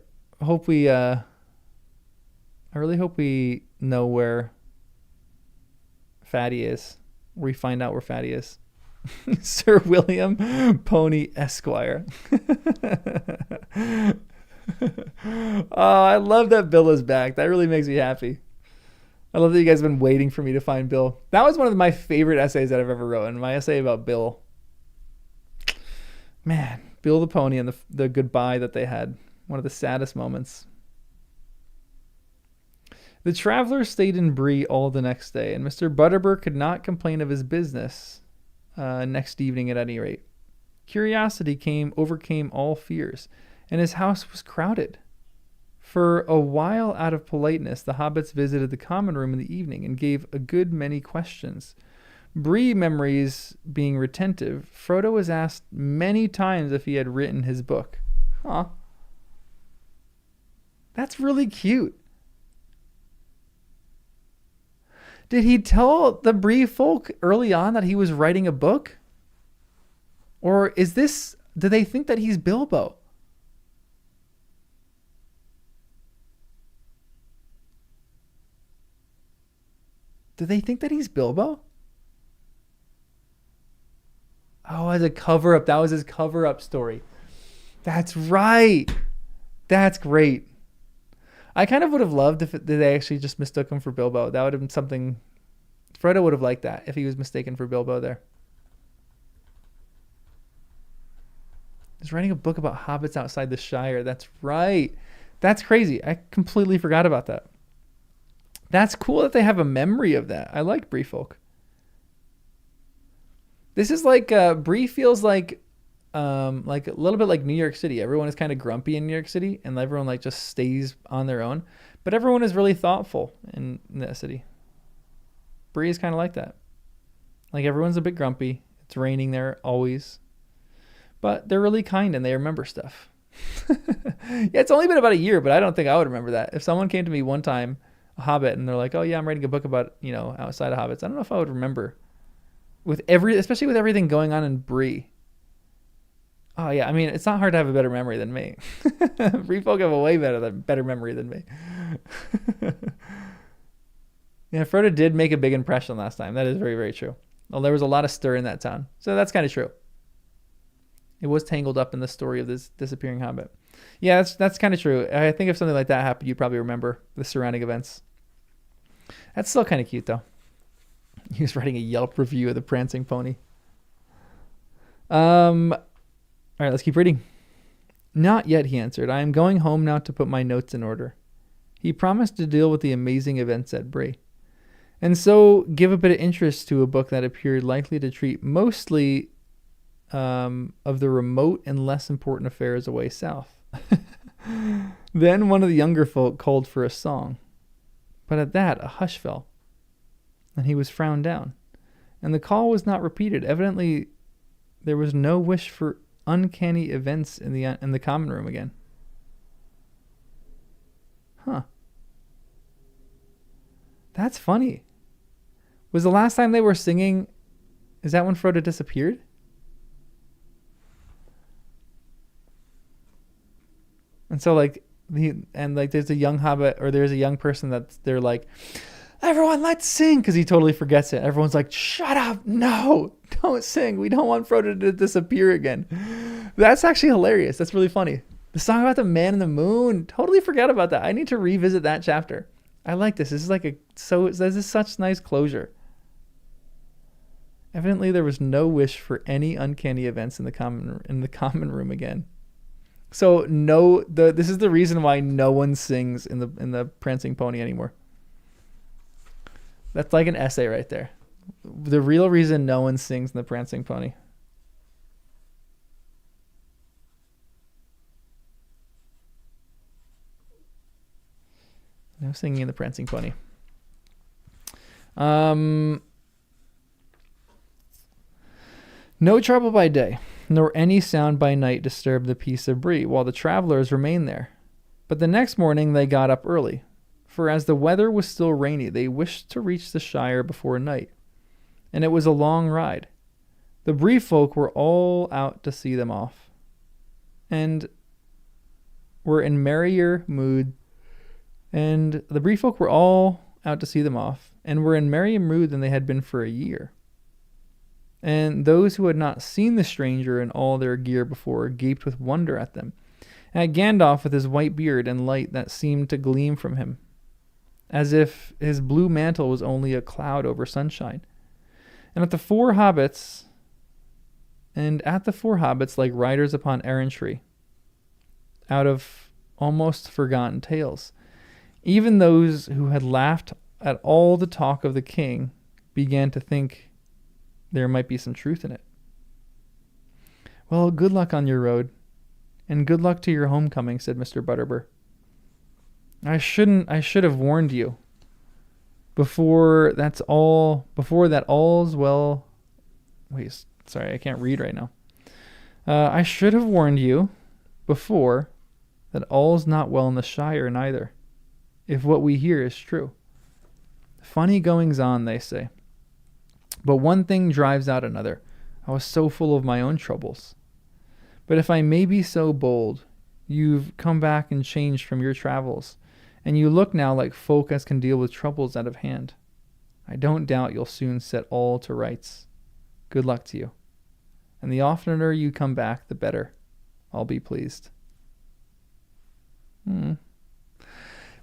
hope we know where Fatty is. We find out where Fatty is. Sir William Pony Esquire. Oh, I love that Bill is back. That really makes me happy. I love that you guys have been waiting for me to find Bill. That was one of my favorite essays that I've ever written. My essay about Bill. Man, Bill the Pony and the goodbye that they had. One of the saddest moments. The travelers stayed in Bree all the next day, and Mr. Butterbur could not complain of his business next evening at any rate. Curiosity overcame all fears, and his house was crowded. For a while, out of politeness, the hobbits visited the common room in the evening and gave a good many questions. Bree memories being retentive, Frodo was asked many times if he had written his book. Huh. That's really cute. Did he tell the Bree folk early on that he was writing a book? Or do they think that he's Bilbo? Do they think that he's Bilbo? Oh, as a cover-up. That was his cover-up story. That's right. That's great. I kind of would have loved if they actually just mistook him for Bilbo. That would have been something... Frodo would have liked that if he was mistaken for Bilbo there. He's writing a book about hobbits outside the Shire. That's right. That's crazy. I completely forgot about that. That's cool that they have a memory of that. I like Bree folk. This is like Bree feels like a little bit like New York City. Everyone is kind of grumpy in New York City, and everyone like just stays on their own. But everyone is really thoughtful in that city. Bree is kind of like that. Like everyone's a bit grumpy. It's raining there always, but they're really kind and they remember stuff. Yeah, it's only been about a year, but I don't think I would remember that. If someone came to me one time, a Hobbit, and they're like, "Oh yeah, I'm writing a book about outside of hobbits," I don't know if I would remember. Especially with everything going on in Bree. Oh yeah, I mean, it's not hard to have a better memory than me. Bree folk have a way better memory than me. Yeah, Frodo did make a big impression last time. That is very, very true. Well, there was a lot of stir in that town, so that's kind of true. It was tangled up in the story of this disappearing hobbit. Yeah, that's kind of true. I think if something like that happened, you'd probably remember the surrounding events. That's still kind of cute, though. He was writing a Yelp review of the Prancing Pony. All right, let's keep reading. Not yet, he answered. I am going home now to put my notes in order. He promised to deal with the amazing events at Brie, and so give a bit of interest to a book that appeared likely to treat mostly of the remote and less important affairs away south. Then one of the younger folk called for a song, but at that a hush fell, and he was frowned down, and the call was not repeated. Evidently, there was no wish for uncanny events in the common room again. Huh. That's funny. Was the last time they were singing, is that when Frodo disappeared? And so there's a young hobbit, or there's a young person they're like, everyone, let's sing, because he totally forgets it. Everyone's like, shut up, no, don't sing. We don't want Frodo to disappear again. That's actually hilarious. That's really funny. The song about the man in the moon, totally forgot about that. I need to revisit that chapter. I like this. This is such nice closure. Evidently, there was no wish for any uncanny events in the common room again. So this is the reason why no one sings in the Prancing Pony anymore. That's like an essay right there. The real reason no one sings in the Prancing Pony. No singing in the Prancing Pony. No trouble by day, nor any sound by night disturbed the peace of Brie while the travelers remained there. But the next morning they got up early, for as the weather was still rainy, they wished to reach the Shire before night, and it was a long ride. The Brie folk were all out to see them off, and were in merrier mood. And the Brie folk were all out to see them off, and were in merrier mood than they had been for a year. And those who had not seen the stranger in all their gear before gaped with wonder at them, and at Gandalf with his white beard and light that seemed to gleam from him, as if his blue mantle was only a cloud over sunshine. And at the four hobbits, like riders upon errantry, out of almost forgotten tales, even those who had laughed at all the talk of the king began to think there might be some truth in it. Well, good luck on your road, and good luck to your homecoming, said Mr. Butterbur. I should have warned you. Before that all's well. Wait, sorry, I can't read right now. I should have warned you before that all's not well in the Shire neither, if what we hear is true. Funny goings on, they say. But one thing drives out another. I was so full of my own troubles. But if I may be so bold, you've come back and changed from your travels, and you look now like folk as can deal with troubles out of hand. I don't doubt you'll soon set all to rights. Good luck to you. And the oftener you come back, the better. I'll be pleased.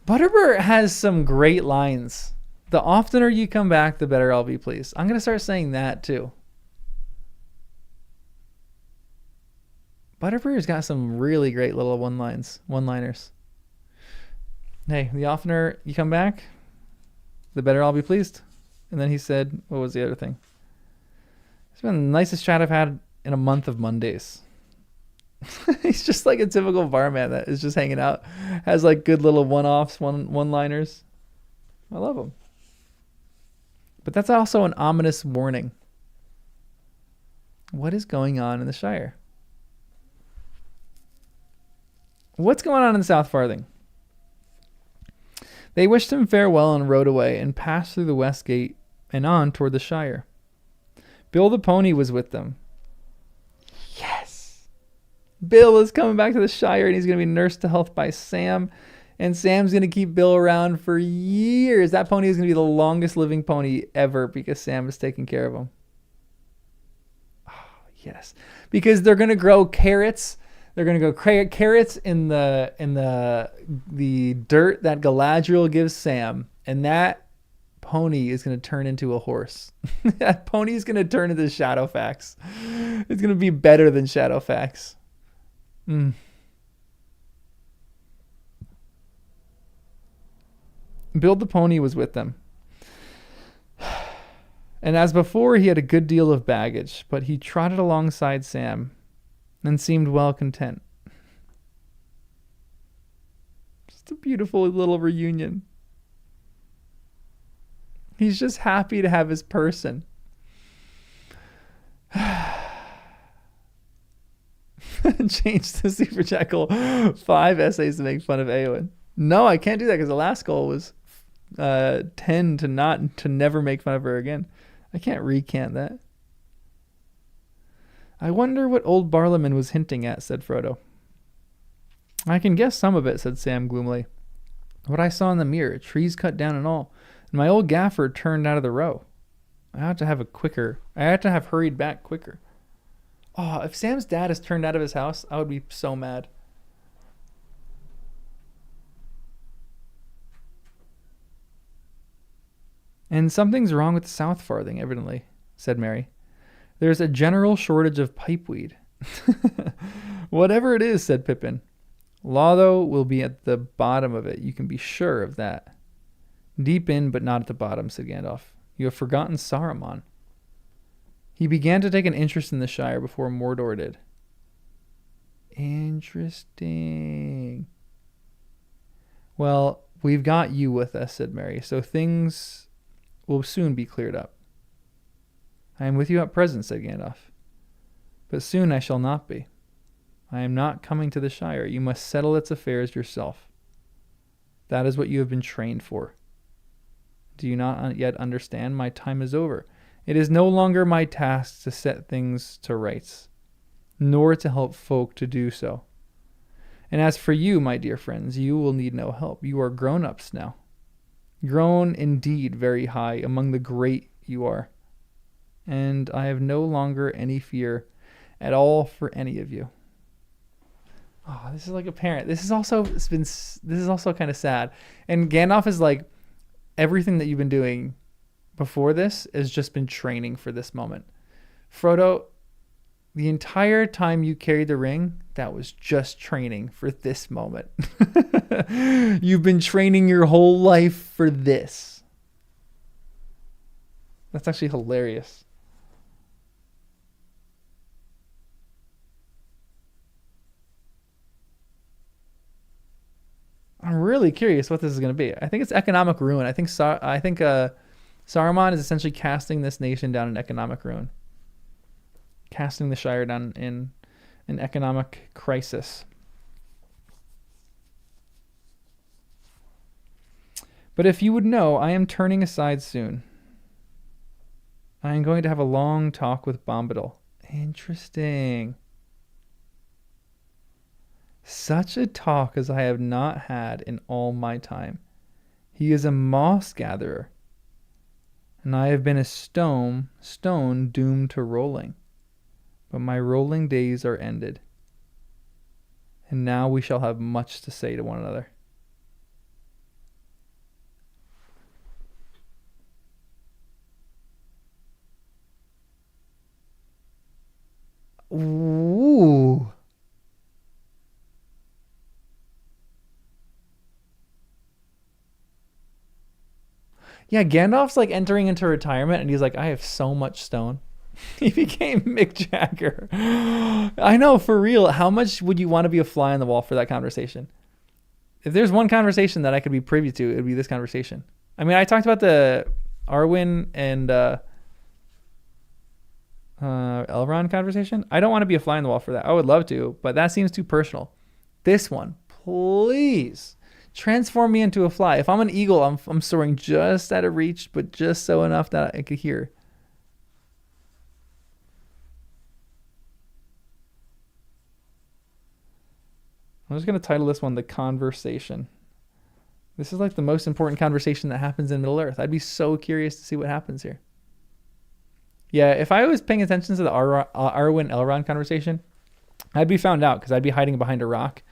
Butterbur has some great lines. The oftener you come back, the better I'll be pleased. I'm going to start saying that too. Butterbur's got some really great little one-liners. Hey, the oftener you come back, the better I'll be pleased. And then he said, what was the other thing? It's been the nicest chat I've had in a month of Mondays. He's just like a typical barman that is just hanging out, has like good little one-offs, one-liners. I love him. But that's also an ominous warning. What is going on in the Shire? What's going on in the South Farthing? They wished him farewell and rode away and passed through the west gate and on toward the Shire. Bill the pony was with them. Yes! Bill is coming back to the Shire, and he's going to be nursed to health by Sam. And Sam's going to keep Bill around for years. That pony is going to be the longest living pony ever because Sam is taking care of him. Oh, yes. Because they're going to grow carrots. They're going to grow carrots in the dirt that Galadriel gives Sam. And that pony is going to turn into a horse. That pony is going to turn into Shadowfax. It's going to be better than Shadowfax. Build the pony was with them. And as before, he had a good deal of baggage, but he trotted alongside Sam and seemed well content. Just a beautiful little reunion. He's just happy to have his person. Change the Super Chat goal. 5 essays to make fun of Eowyn. No, I can't do that because the last goal was 10 to never make fun of her again. I can't recant that. I wonder what old Barlaman was hinting at, said Frodo. I can guess some of it, said Sam gloomily. What I saw in the mirror, trees cut down and all, and my old gaffer turned out of the row. I had to have hurried back quicker. Oh, if Sam's dad is turned out of his house, I would be so mad. And something's wrong with the South Farthing, evidently, said Mary. There's a general shortage of pipeweed. Whatever it is, said Pippin. Lotho will be at the bottom of it. You can be sure of that. Deep in, but not at the bottom, said Gandalf. You have forgotten Saruman. He began to take an interest in the Shire before Mordor did. Interesting. Well, we've got you with us, said Mary, so things will soon be cleared up. I am with you at present, said Gandalf. But soon I shall not be. I am not coming to the Shire. You must settle its affairs yourself. That is what you have been trained for. Do you not yet understand? My time is over. It is no longer my task to set things to rights, nor to help folk to do so. And as for you, my dear friends, you will need no help. You are grown-ups now. Grown indeed very high, among the great you are. And I have no longer any fear at all for any of you. Oh, this is like a parent. This is also kind of sad. And Gandalf is like, everything that you've been doing before this has just been training for this moment. Frodo, the entire time you carried the ring, that was just training for this moment. You've been training your whole life for this. That's actually hilarious. I'm really curious what this is going to be. I think it's economic ruin. I think Saruman is essentially casting this nation down in economic ruin. Casting the Shire down in an economic crisis. But if you would know, I am turning aside soon. I am going to have a long talk with Bombadil. Interesting. Such a talk as I have not had in all my time. He is a moss gatherer, and I have been a stone doomed to rolling. But my rolling days are ended, and now we shall have much to say to one another. Ooh. Yeah, Gandalf's like entering into retirement and he's like, I have so much stone. He became Mick Jagger. I know, for real. How much would you want to be a fly on the wall for that conversation? If there's one conversation that I could be privy to, it would be this conversation. I mean, I talked about the Arwen and Elrond conversation. I don't want to be a fly on the wall for that. I would love to, but that seems too personal. This one, please. Transform me into a fly. If I'm an eagle, I'm soaring just out of reach, but just so enough that I could hear. I'm just going to title this one The Conversation. This is like the most important conversation that happens in Middle-earth. I'd be so curious to see what happens here. Yeah, if I was paying attention to the Arwen Elrond conversation, I'd be found out because I'd be hiding behind a rock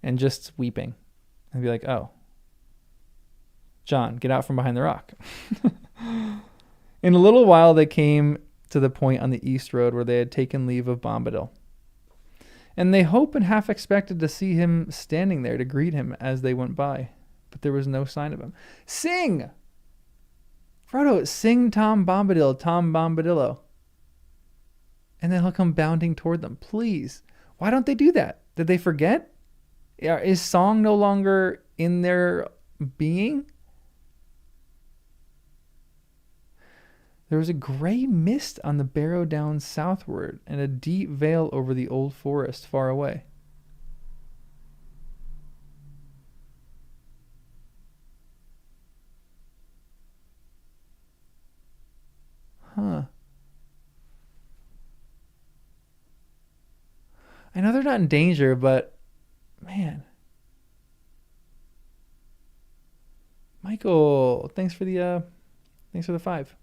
and just weeping. I'd be like, oh. John, get out from behind the rock. In a little while they came to the point on the east road where they had taken leave of Bombadil. And they hoped and half expected to see him standing there to greet him as they went by. But there was no sign of him. Sing! Frodo, sing Tom Bombadil, Tom Bombadillo. And then he'll come bounding toward them. Please. Why don't they do that? Did they forget? Is song no longer in their being? There was a gray mist on the Barrow Downs southward and a deep veil over the old forest far away. Huh. I know they're not in danger, but man. Michael, thanks for the 5.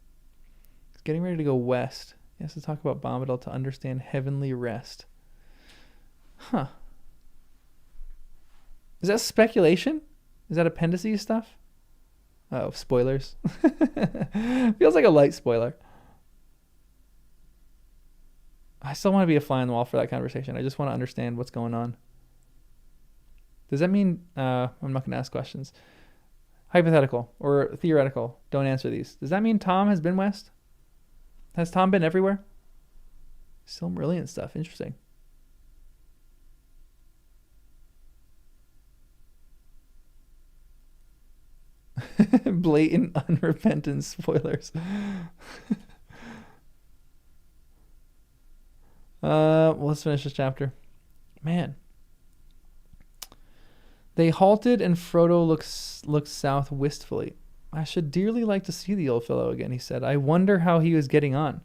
He's getting ready to go west. He has to talk about Bombadil to understand heavenly rest. Huh. Is that speculation? Is that appendices stuff? Oh, spoilers. Feels like a light spoiler. I still want to be a fly on the wall for that conversation. I just want to understand what's going on. Does that mean, I'm not going to ask questions. Hypothetical or theoretical. Don't answer these. Does that mean Tom has been west? Has Tom been everywhere? Silmarillion stuff. Interesting. Blatant, unrepentant spoilers. Well, let's finish this chapter. Man. They halted and Frodo looked south wistfully. I should dearly like to see the old fellow again, he said. I wonder how he was getting on.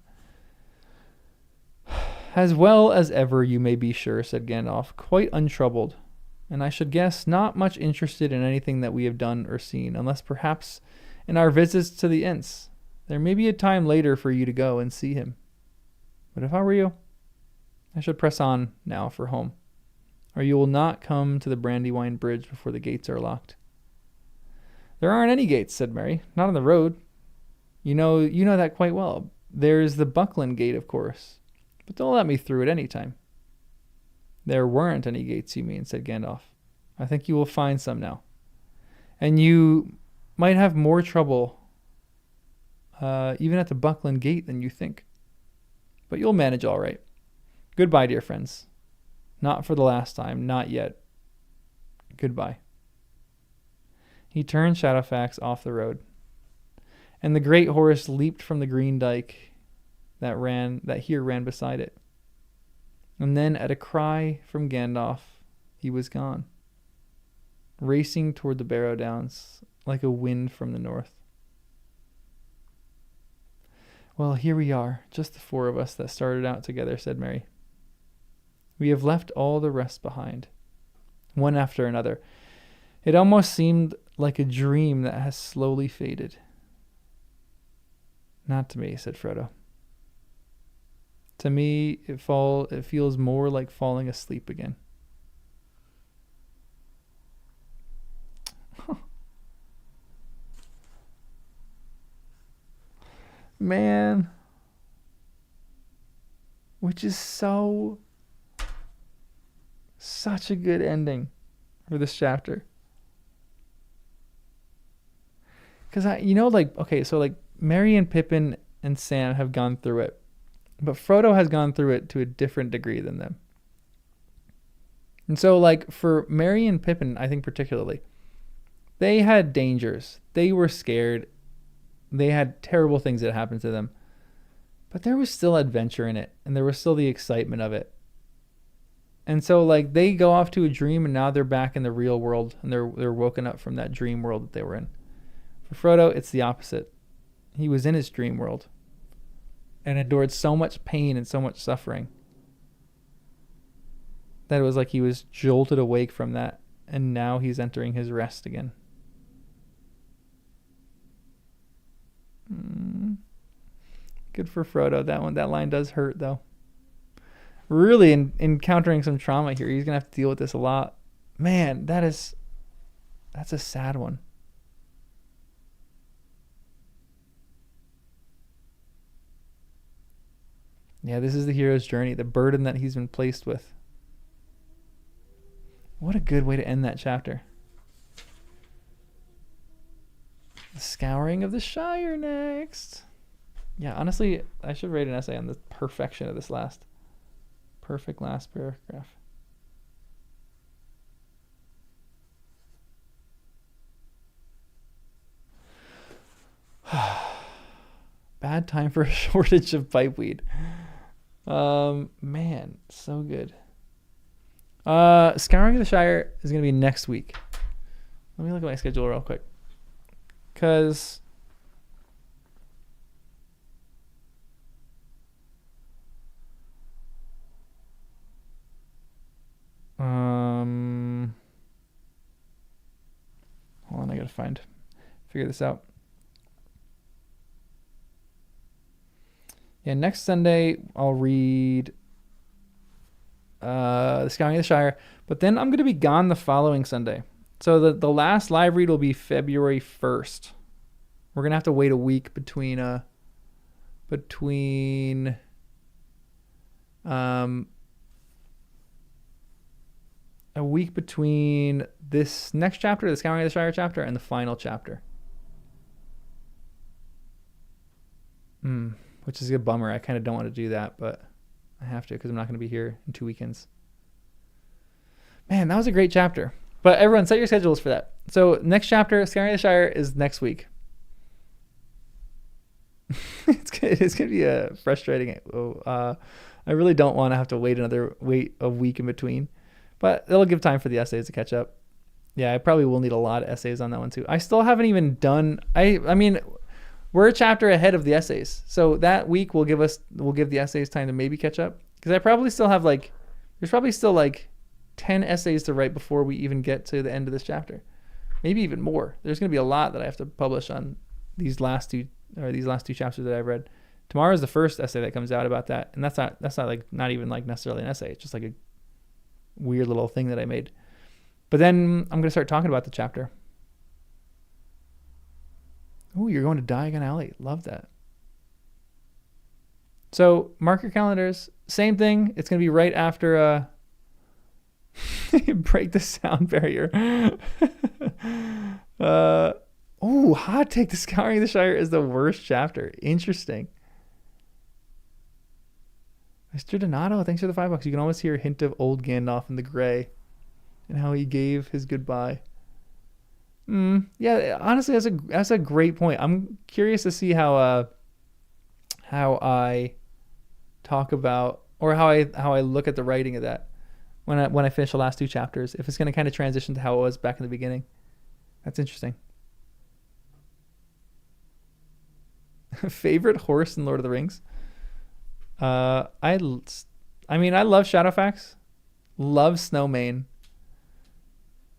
As well as ever, you may be sure, said Gandalf, quite untroubled. And I should guess not much interested in anything that we have done or seen, unless perhaps in our visits to the Ents. There may be a time later for you to go and see him. But if I were you, I should press on now for home, or you will not come to the Brandywine Bridge before the gates are locked. There aren't any gates, said Merry. Not on the road. You know that quite well. There's the Buckland Gate, of course, but they'll let me through at any time. There weren't any gates, you mean, said Gandalf. I think you will find some now. And you might have more trouble even at the Buckland Gate than you think. But you'll manage all right. Goodbye, dear friends. Not for the last time, not yet. Goodbye. He turned Shadowfax off the road, and the great horse leaped from the green dike that here ran beside it. And then, at a cry from Gandalf, he was gone, racing toward the Barrow Downs like a wind from the north. Well, here we are, just the 4 of us that started out together, said Merry. We have left all the rest behind, one after another. It almost seemed like a dream that has slowly faded. Not to me, said Frodo. To me, it feels more like falling asleep again. Man. Which is such a good ending for this chapter. Because Merry and Pippin and Sam have gone through it. But Frodo has gone through it to a different degree than them. And so, for Merry and Pippin, I think particularly, they had dangers. They were scared. They had terrible things that happened to them. But there was still adventure in it. And there was still the excitement of it. And so, they go off to a dream, and now they're back in the real world. And they're woken up from that dream world that they were in. For Frodo, it's the opposite. He was in his dream world and endured so much pain and so much suffering that it was like he was jolted awake from that, and now he's entering his rest again. Good for Frodo. That line does hurt, though. Really encountering some trauma here. He's gonna have to deal with this a lot. Man, that's a sad one. Yeah, this is the hero's journey, the burden that he's been placed with. What a good way to end that chapter. The Scouring of the Shire next. Yeah, honestly, I should write an essay on the perfection of this perfect last paragraph. Bad time for a shortage of pipeweed. Man, so good. Scouring of the Shire is gonna be next week. Let me look at my schedule real quick, cause hold on, I gotta figure this out. Yeah, next Sunday I'll read The Scouring of the Shire, but then I'm gonna be gone the following Sunday. So the last live read will be February 1st. We're gonna have to wait a week between a week between this next chapter, the Scouring of the Shire chapter, and the final chapter. Which is a bummer. I kind of don't want to do that, but I have to because I'm not going to be here in 2 weekends. Man, that was a great chapter. But everyone, set your schedules for that. So next chapter, Scouring of the Shire, is next week. It's going to be frustrating. I really don't want to have to wait a week in between. But it'll give time for the essays to catch up. Yeah, I probably will need a lot of essays on that one too. I still haven't even done... I mean... We're a chapter ahead of the essays. So that week we'll give the essays time to maybe catch up. Because I probably still have there's probably still 10 essays to write before we even get to the end of this chapter. Maybe even more. There's going to be a lot that I have to publish on these last two chapters that I've read. Tomorrow is the first essay that comes out about that. And that's not even necessarily an essay. It's just a weird little thing that I made. But then I'm going to start talking about the chapter. Oh, you're going to Diagon Alley. Love that. So mark your calendars. Same thing. It's going to be right after break the sound barrier. Hot take. The Scouring of the Shire is the worst chapter. Interesting. Mr. Donato, thanks for the $5. You can almost hear a hint of old Gandalf in the gray and how he gave his goodbye. Yeah, honestly, that's a great point. I'm curious to see how I talk about, or how I look at the writing of that when I finish the last two chapters. If it's going to kind of transition to how it was back in the beginning. That's interesting. Favorite horse in Lord of the Rings? I love Shadowfax. Love Snowmane.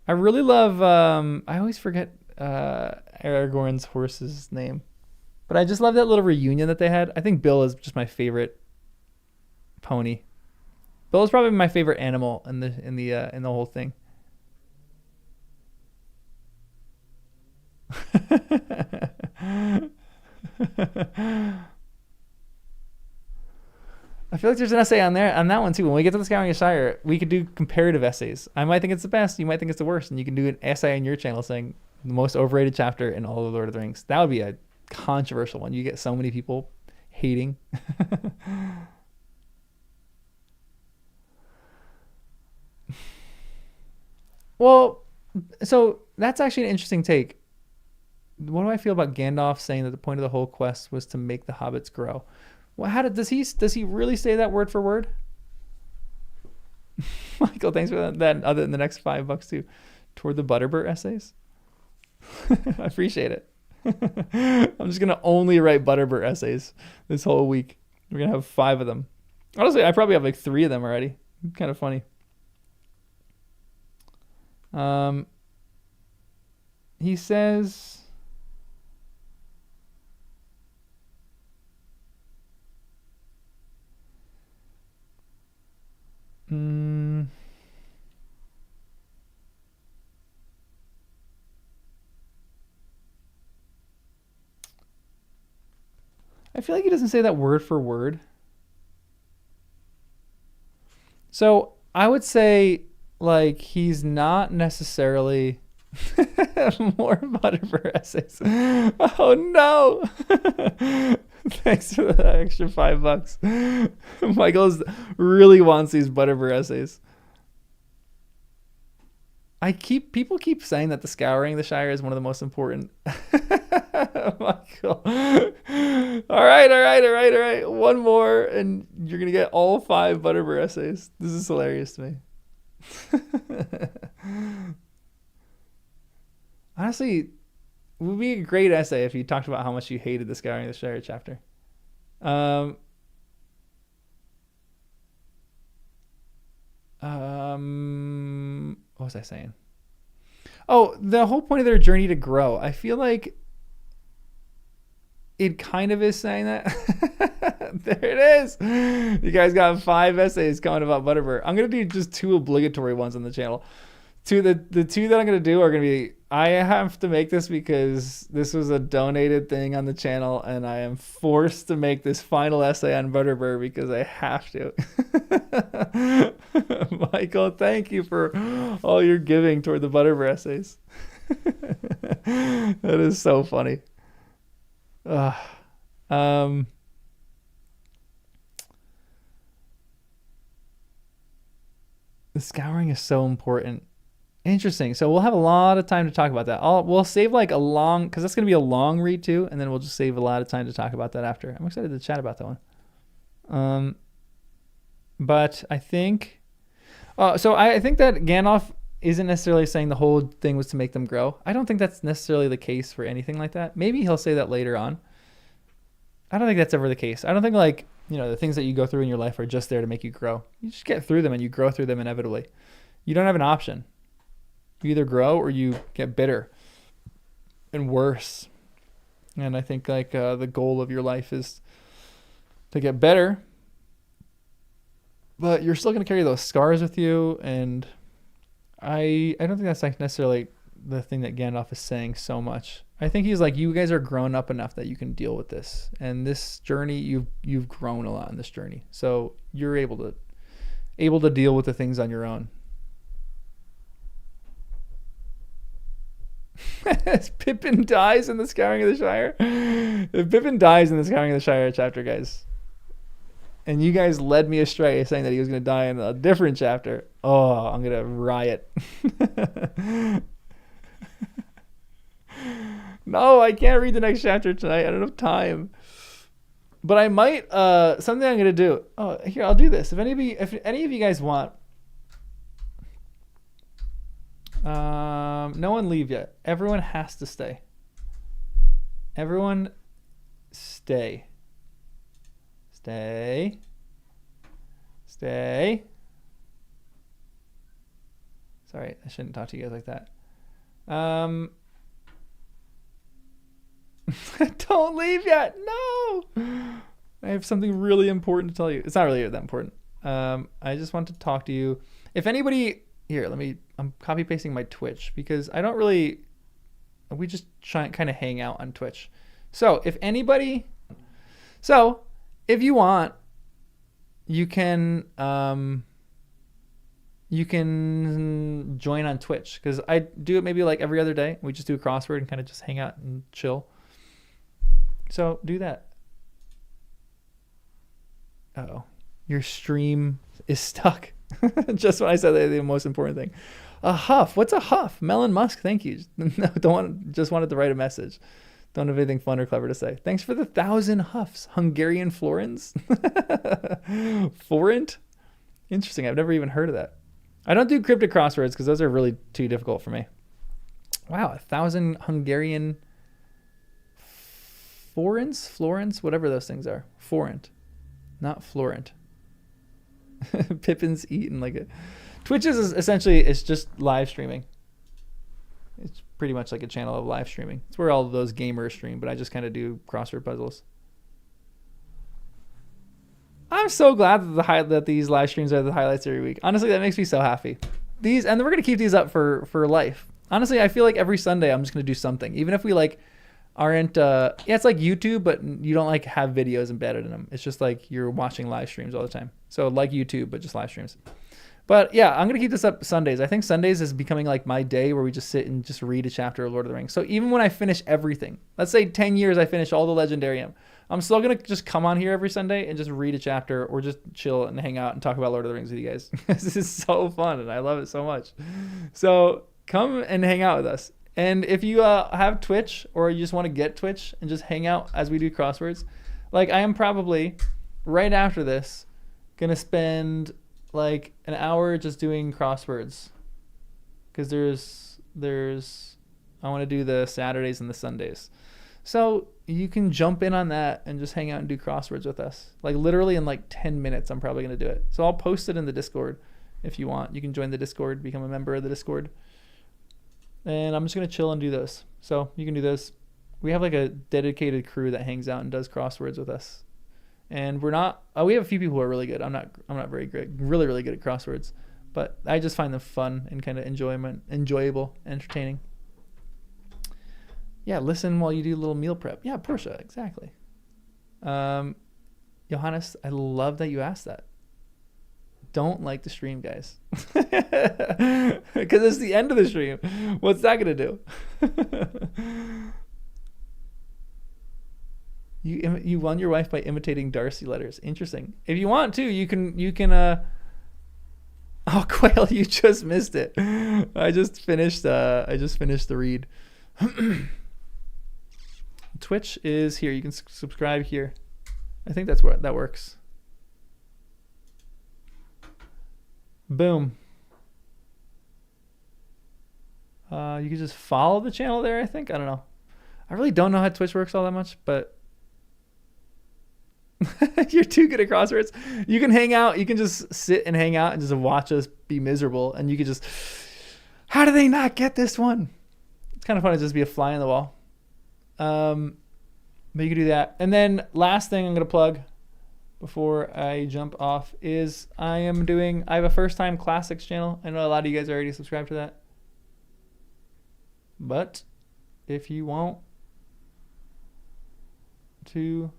I really love, I always forget Aragorn's horse's name. But I just love that little reunion that they had. I think Bill is just my favorite pony. Bill is probably my favorite animal in the whole thing. I feel like there's an essay on that one too. When we get to the Scouring of the Shire, we could do comparative essays. I might think it's the best, you might think it's the worst, and you can do an essay on your channel saying the most overrated chapter in all of Lord of the Rings. That would be a controversial one. You get so many people hating. Well, so that's actually an interesting take. What do I feel about Gandalf saying that the point of the whole quest was to make the hobbits grow? Well, does he really say that word for word? Michael, thanks for that. Other than the next $5 too, toward the Butterbur essays. I appreciate it. I'm just gonna only write Butterbur essays this whole week. We're gonna have 5 of them. Honestly, I probably have 3 of them already. Kind of funny. He says. I feel like he doesn't say that word for word. So I would say like he's not necessarily more Butterbur essays. Oh no! Thanks for the extra $5. Michael really wants these Butterbur essays. People keep saying that the Scouring the Shire is one of the most important. Michael. All right. One more, and you're gonna get all 5 Butterbur essays. This is hilarious to me. Honestly, it would be a great essay if you talked about how much you hated the Scouring the Shire chapter. What was I saying? Oh, the whole point of their journey to grow. I feel like it kind of is saying that. There it is. You guys got 5 essays coming about Butterbur. I'm going to do just 2 obligatory ones on the channel. The 2 that I'm going to do are going to be, I have to make this because this was a donated thing on the channel, and I am forced to make this final essay on Butterbur because I have to. Michael, thank you for all your giving toward the Butterbur essays. That is so funny. The Scouring is so important. Interesting. So we'll have a lot of time to talk about that. We'll save like a long, because that's going to be a long read too, and then we'll just save a lot of time to talk about that after. I'm excited to chat about that one. But I think, so I think that Gandalf isn't necessarily saying the whole thing was to make them grow. I don't think that's necessarily the case for anything like that. Maybe he'll say that later on. I don't think that's ever the case. I don't think like, the things that you go through in your life are just there to make you grow. You just get through them and you grow through them inevitably. You don't have an option. You either grow or you get bitter and worse. And I think like the goal of your life is to get better, but you're still going to carry those scars with you. And I don't think that's like necessarily the thing that Gandalf is saying so much. I think he's like, you guys are grown up enough that you can deal with this. And this journey, you've grown a lot in this journey. So you're able to deal with the things on your own. Pippin dies in the Scouring of the Shire. If Pippin dies in the Scouring of the Shire chapter, guys, and you guys led me astray saying that he was going to die in a different chapter, I'm going to riot. No, I can't read the next chapter tonight. I don't have time. But I might, something I'm going to do. Oh, here, I'll do this. If any of you guys want, no one leave yet. Everyone has to stay. Everyone stay. Stay. Stay. Sorry, I shouldn't talk to you guys like that. Don't leave yet. No. I have something really important to tell you. It's not really that important. I just want to talk to you. If anybody here, I'm copy pasting my Twitch because I don't really, we just kind of hang out on Twitch. So if you want, you can join on Twitch because I do it maybe like every other day. We just do a crossword and kind of just hang out and chill. So do that. Uh-oh. Your stream is stuck. Just when I said the most important thing. A huff. What's a huff? Melon Musk, thank you. No, just wanted to write a message. Don't have anything fun or clever to say. Thanks for the 1,000 huffs. Hungarian florins? Forint? Interesting. I've never even heard of that. I don't do cryptic crosswords because those are really too difficult for me. Wow, 1,000 Hungarian florins, whatever those things are. Forint, not florent. Pippin's eating like a. Twitch is essentially, it's just live streaming. It's pretty much like a channel of live streaming. It's where all of those gamers stream, but I just kind of do crossword puzzles. I'm so glad that these live streams are the highlights every week. Honestly, that makes me so happy. And we're gonna keep these up for life. Honestly, I feel like every Sunday I'm just gonna do something, even if we like aren't yeah, it's like YouTube, but you don't like have videos embedded in them. It's just like you're watching live streams all the time. So like YouTube, but just live streams. But yeah, I'm gonna keep this up Sundays. I think Sundays is becoming like my day where we just sit and just read a chapter of Lord of the Rings. So even when I finish everything, let's say 10 years I finish all the Legendarium, I'm still gonna just come on here every Sunday and just read a chapter or just chill and hang out and talk about Lord of the Rings with you guys. This is so fun and I love it so much. So come and hang out with us. And if you have Twitch or you just want to get Twitch and just hang out as we do crosswords, like I am probably right after this gonna spend like an hour just doing crosswords, because there's I want to do the Saturdays and the Sundays, so you can jump in on that and just hang out and do crosswords with us. Like literally in like 10 minutes I'm probably going to do it, so I'll post it in the Discord. If you want, you can join the Discord, become a member of the Discord, and I'm just going to chill and do those. So you can do those. We have like a dedicated crew that hangs out and does crosswords with us. And we're not, we have a few people who are really good. I'm not very great, really good at crosswords, but I just find them fun and kind of enjoyable, entertaining. Yeah, listen while you do a little meal prep. Yeah, Portia, exactly. Johannes, I love that you asked that. Don't like the stream, guys. Because it's the end of the stream. What's that going to do? You won your wife by imitating Darcy letters. Interesting. If you want to, you can oh, Quail, you just missed it. I just finished the read. Twitch is here. You can subscribe here. I think that's where that works. Boom. You can just follow the channel there, I think. I don't know. I really don't know how Twitch works all that much, but you're too good at crosswords. You can hang out. You can just sit and hang out and just watch us be miserable. And you can just, how do they not get this one? It's kind of fun to just be a fly on the wall. But you can do that. And then last thing I'm going to plug before I jump off is I have a first time classics channel. I know a lot of you guys already subscribed to that. But if you want to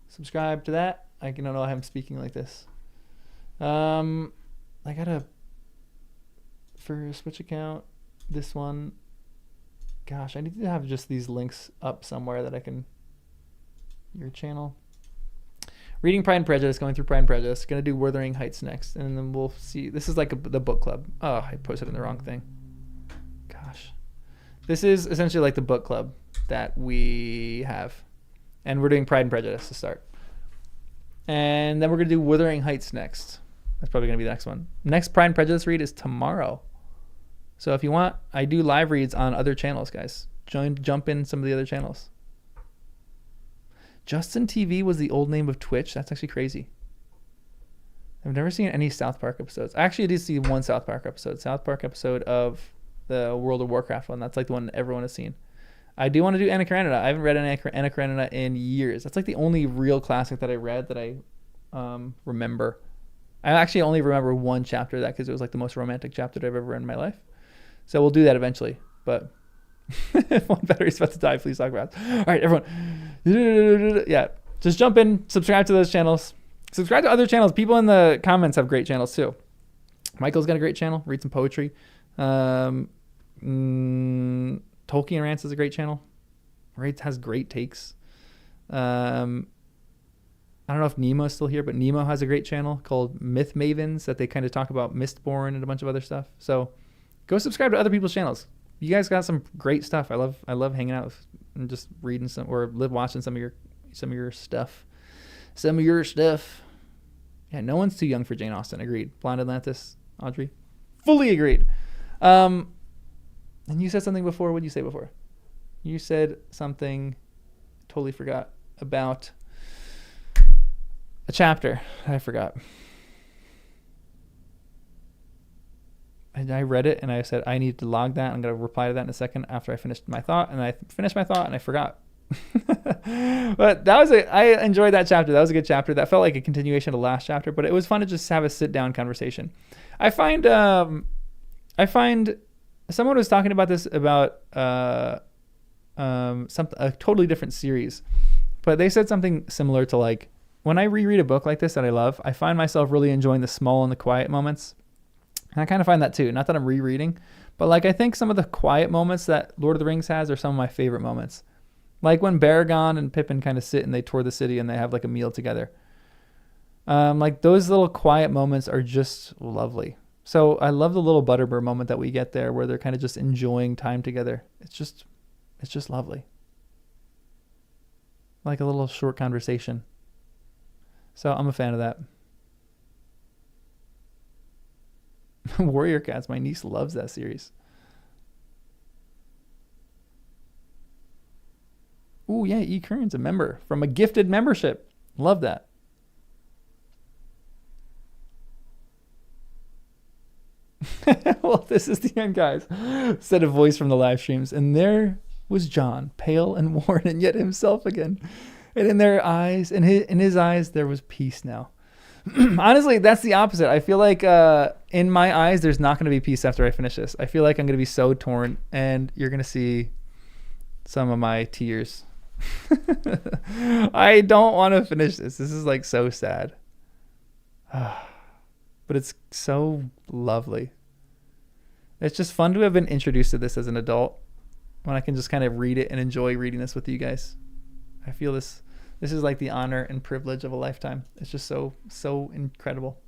subscribe to that, I don't know why I'm speaking like this. I got for a Switch account, this one, gosh, I need to have just these links up somewhere that I can, your channel. Reading Pride and Prejudice, going through Pride and Prejudice, gonna do Wuthering Heights next, and then we'll see. This is like the book club. Oh, I posted in the wrong thing. Gosh. This is essentially like the book club that we have. And we're doing Pride and Prejudice to start. And then we're going to do Wuthering Heights next. That's probably going to be the next one. Next Pride and Prejudice read is tomorrow. So if you want, I do live reads on other channels, guys. Jump in some of the other channels. Justin TV was the old name of Twitch. That's actually crazy. I've never seen any South Park episodes. Actually, I did see one South Park episode. South Park episode of the World of Warcraft one. That's like the one everyone has seen. I do want to do Anna Karenina. I haven't read Anna Karenina in years. That's like the only real classic that I read that I remember. I actually only remember one chapter of that because it was like the most romantic chapter that I've ever read in my life. So we'll do that eventually. But if one battery's about to die, please talk about it. All right, everyone. Yeah, just jump in, subscribe to those channels. Subscribe to other channels. People in the comments have great channels too. Michael's got a great channel. Read some poetry. Tolkien Rants is a great channel. Right, has great takes. I don't know if Nemo's still here, but Nemo has a great channel called Myth Mavens that they kind of talk about Mistborn and a bunch of other stuff. So go subscribe to other people's channels. You guys got some great stuff. I love hanging out with and just reading some or watching some of your stuff. Some of your stuff. Yeah, no one's too young for Jane Austen. Agreed. Blonde Atlantis, Audrey. Fully agreed. And you said something before. What did you say before? You said something, totally forgot, about a chapter. I forgot. And I read it and I said, I need to log that. I'm going to reply to that in a second after I finished my thought. And I finished my thought and I forgot. But I enjoyed that chapter. That was a good chapter. That felt like a continuation of the last chapter, but it was fun to just have a sit down conversation. I find someone was talking about this about a totally different series. But they said something similar to like, when I reread a book like this that I love, I find myself really enjoying the small and the quiet moments. And I kind of find that too. Not that I'm rereading, but like I think some of the quiet moments that Lord of the Rings has are some of my favorite moments. Like when Baragon and Pippin kind of sit and they tour the city and they have like a meal together. Like those little quiet moments are just lovely. So I love the little Butterbur moment that we get there where they're kind of just enjoying time together. It's just lovely. Like a little short conversation. So I'm a fan of that. Warrior Cats. My niece loves that series. Ooh, yeah, E. Kern's a member from a gifted membership. Love that. Well, this is the end, guys. Said a voice from the live streams. And there was John, pale and worn, and yet himself again. And in their eyes, in his eyes, there was peace now. Honestly, that's the opposite. I feel like in my eyes, there's not going to be peace after I finish this. I feel like I'm going to be so torn, and you're going to see some of my tears. I don't want to finish this. This is like so sad. But it's so lovely. It's just fun to have been introduced to this as an adult when I can just kind of read it and enjoy reading this with you guys. I feel this is like the honor and privilege of a lifetime. It's just so incredible.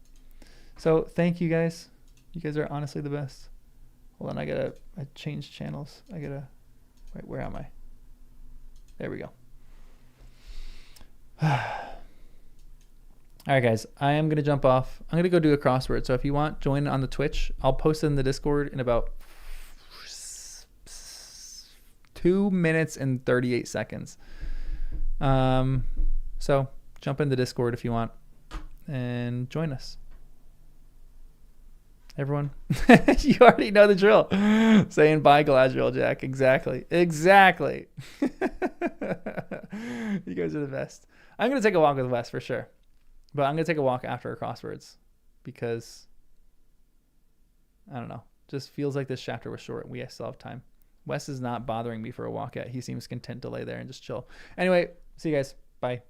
So thank you guys. You guys are honestly the best. Hold on, I changed channels. Wait, where am I? There we go. All right, guys, I am going to jump off. I'm going to go do a crossword. So if you want, join on the Twitch. I'll post it in the Discord in about 2 minutes and 38 seconds. So jump in the Discord if you want and join us. Everyone, you already know the drill. Saying bye, Galadriel, Jack. Exactly. You guys are the best. I'm going to take a walk with Wes for sure. But I'm going to take a walk after our crosswords because, I don't know, just feels like this chapter was short. We still have time. Wes is not bothering me for a walk yet. He seems content to lay there and just chill. Anyway, see you guys. Bye.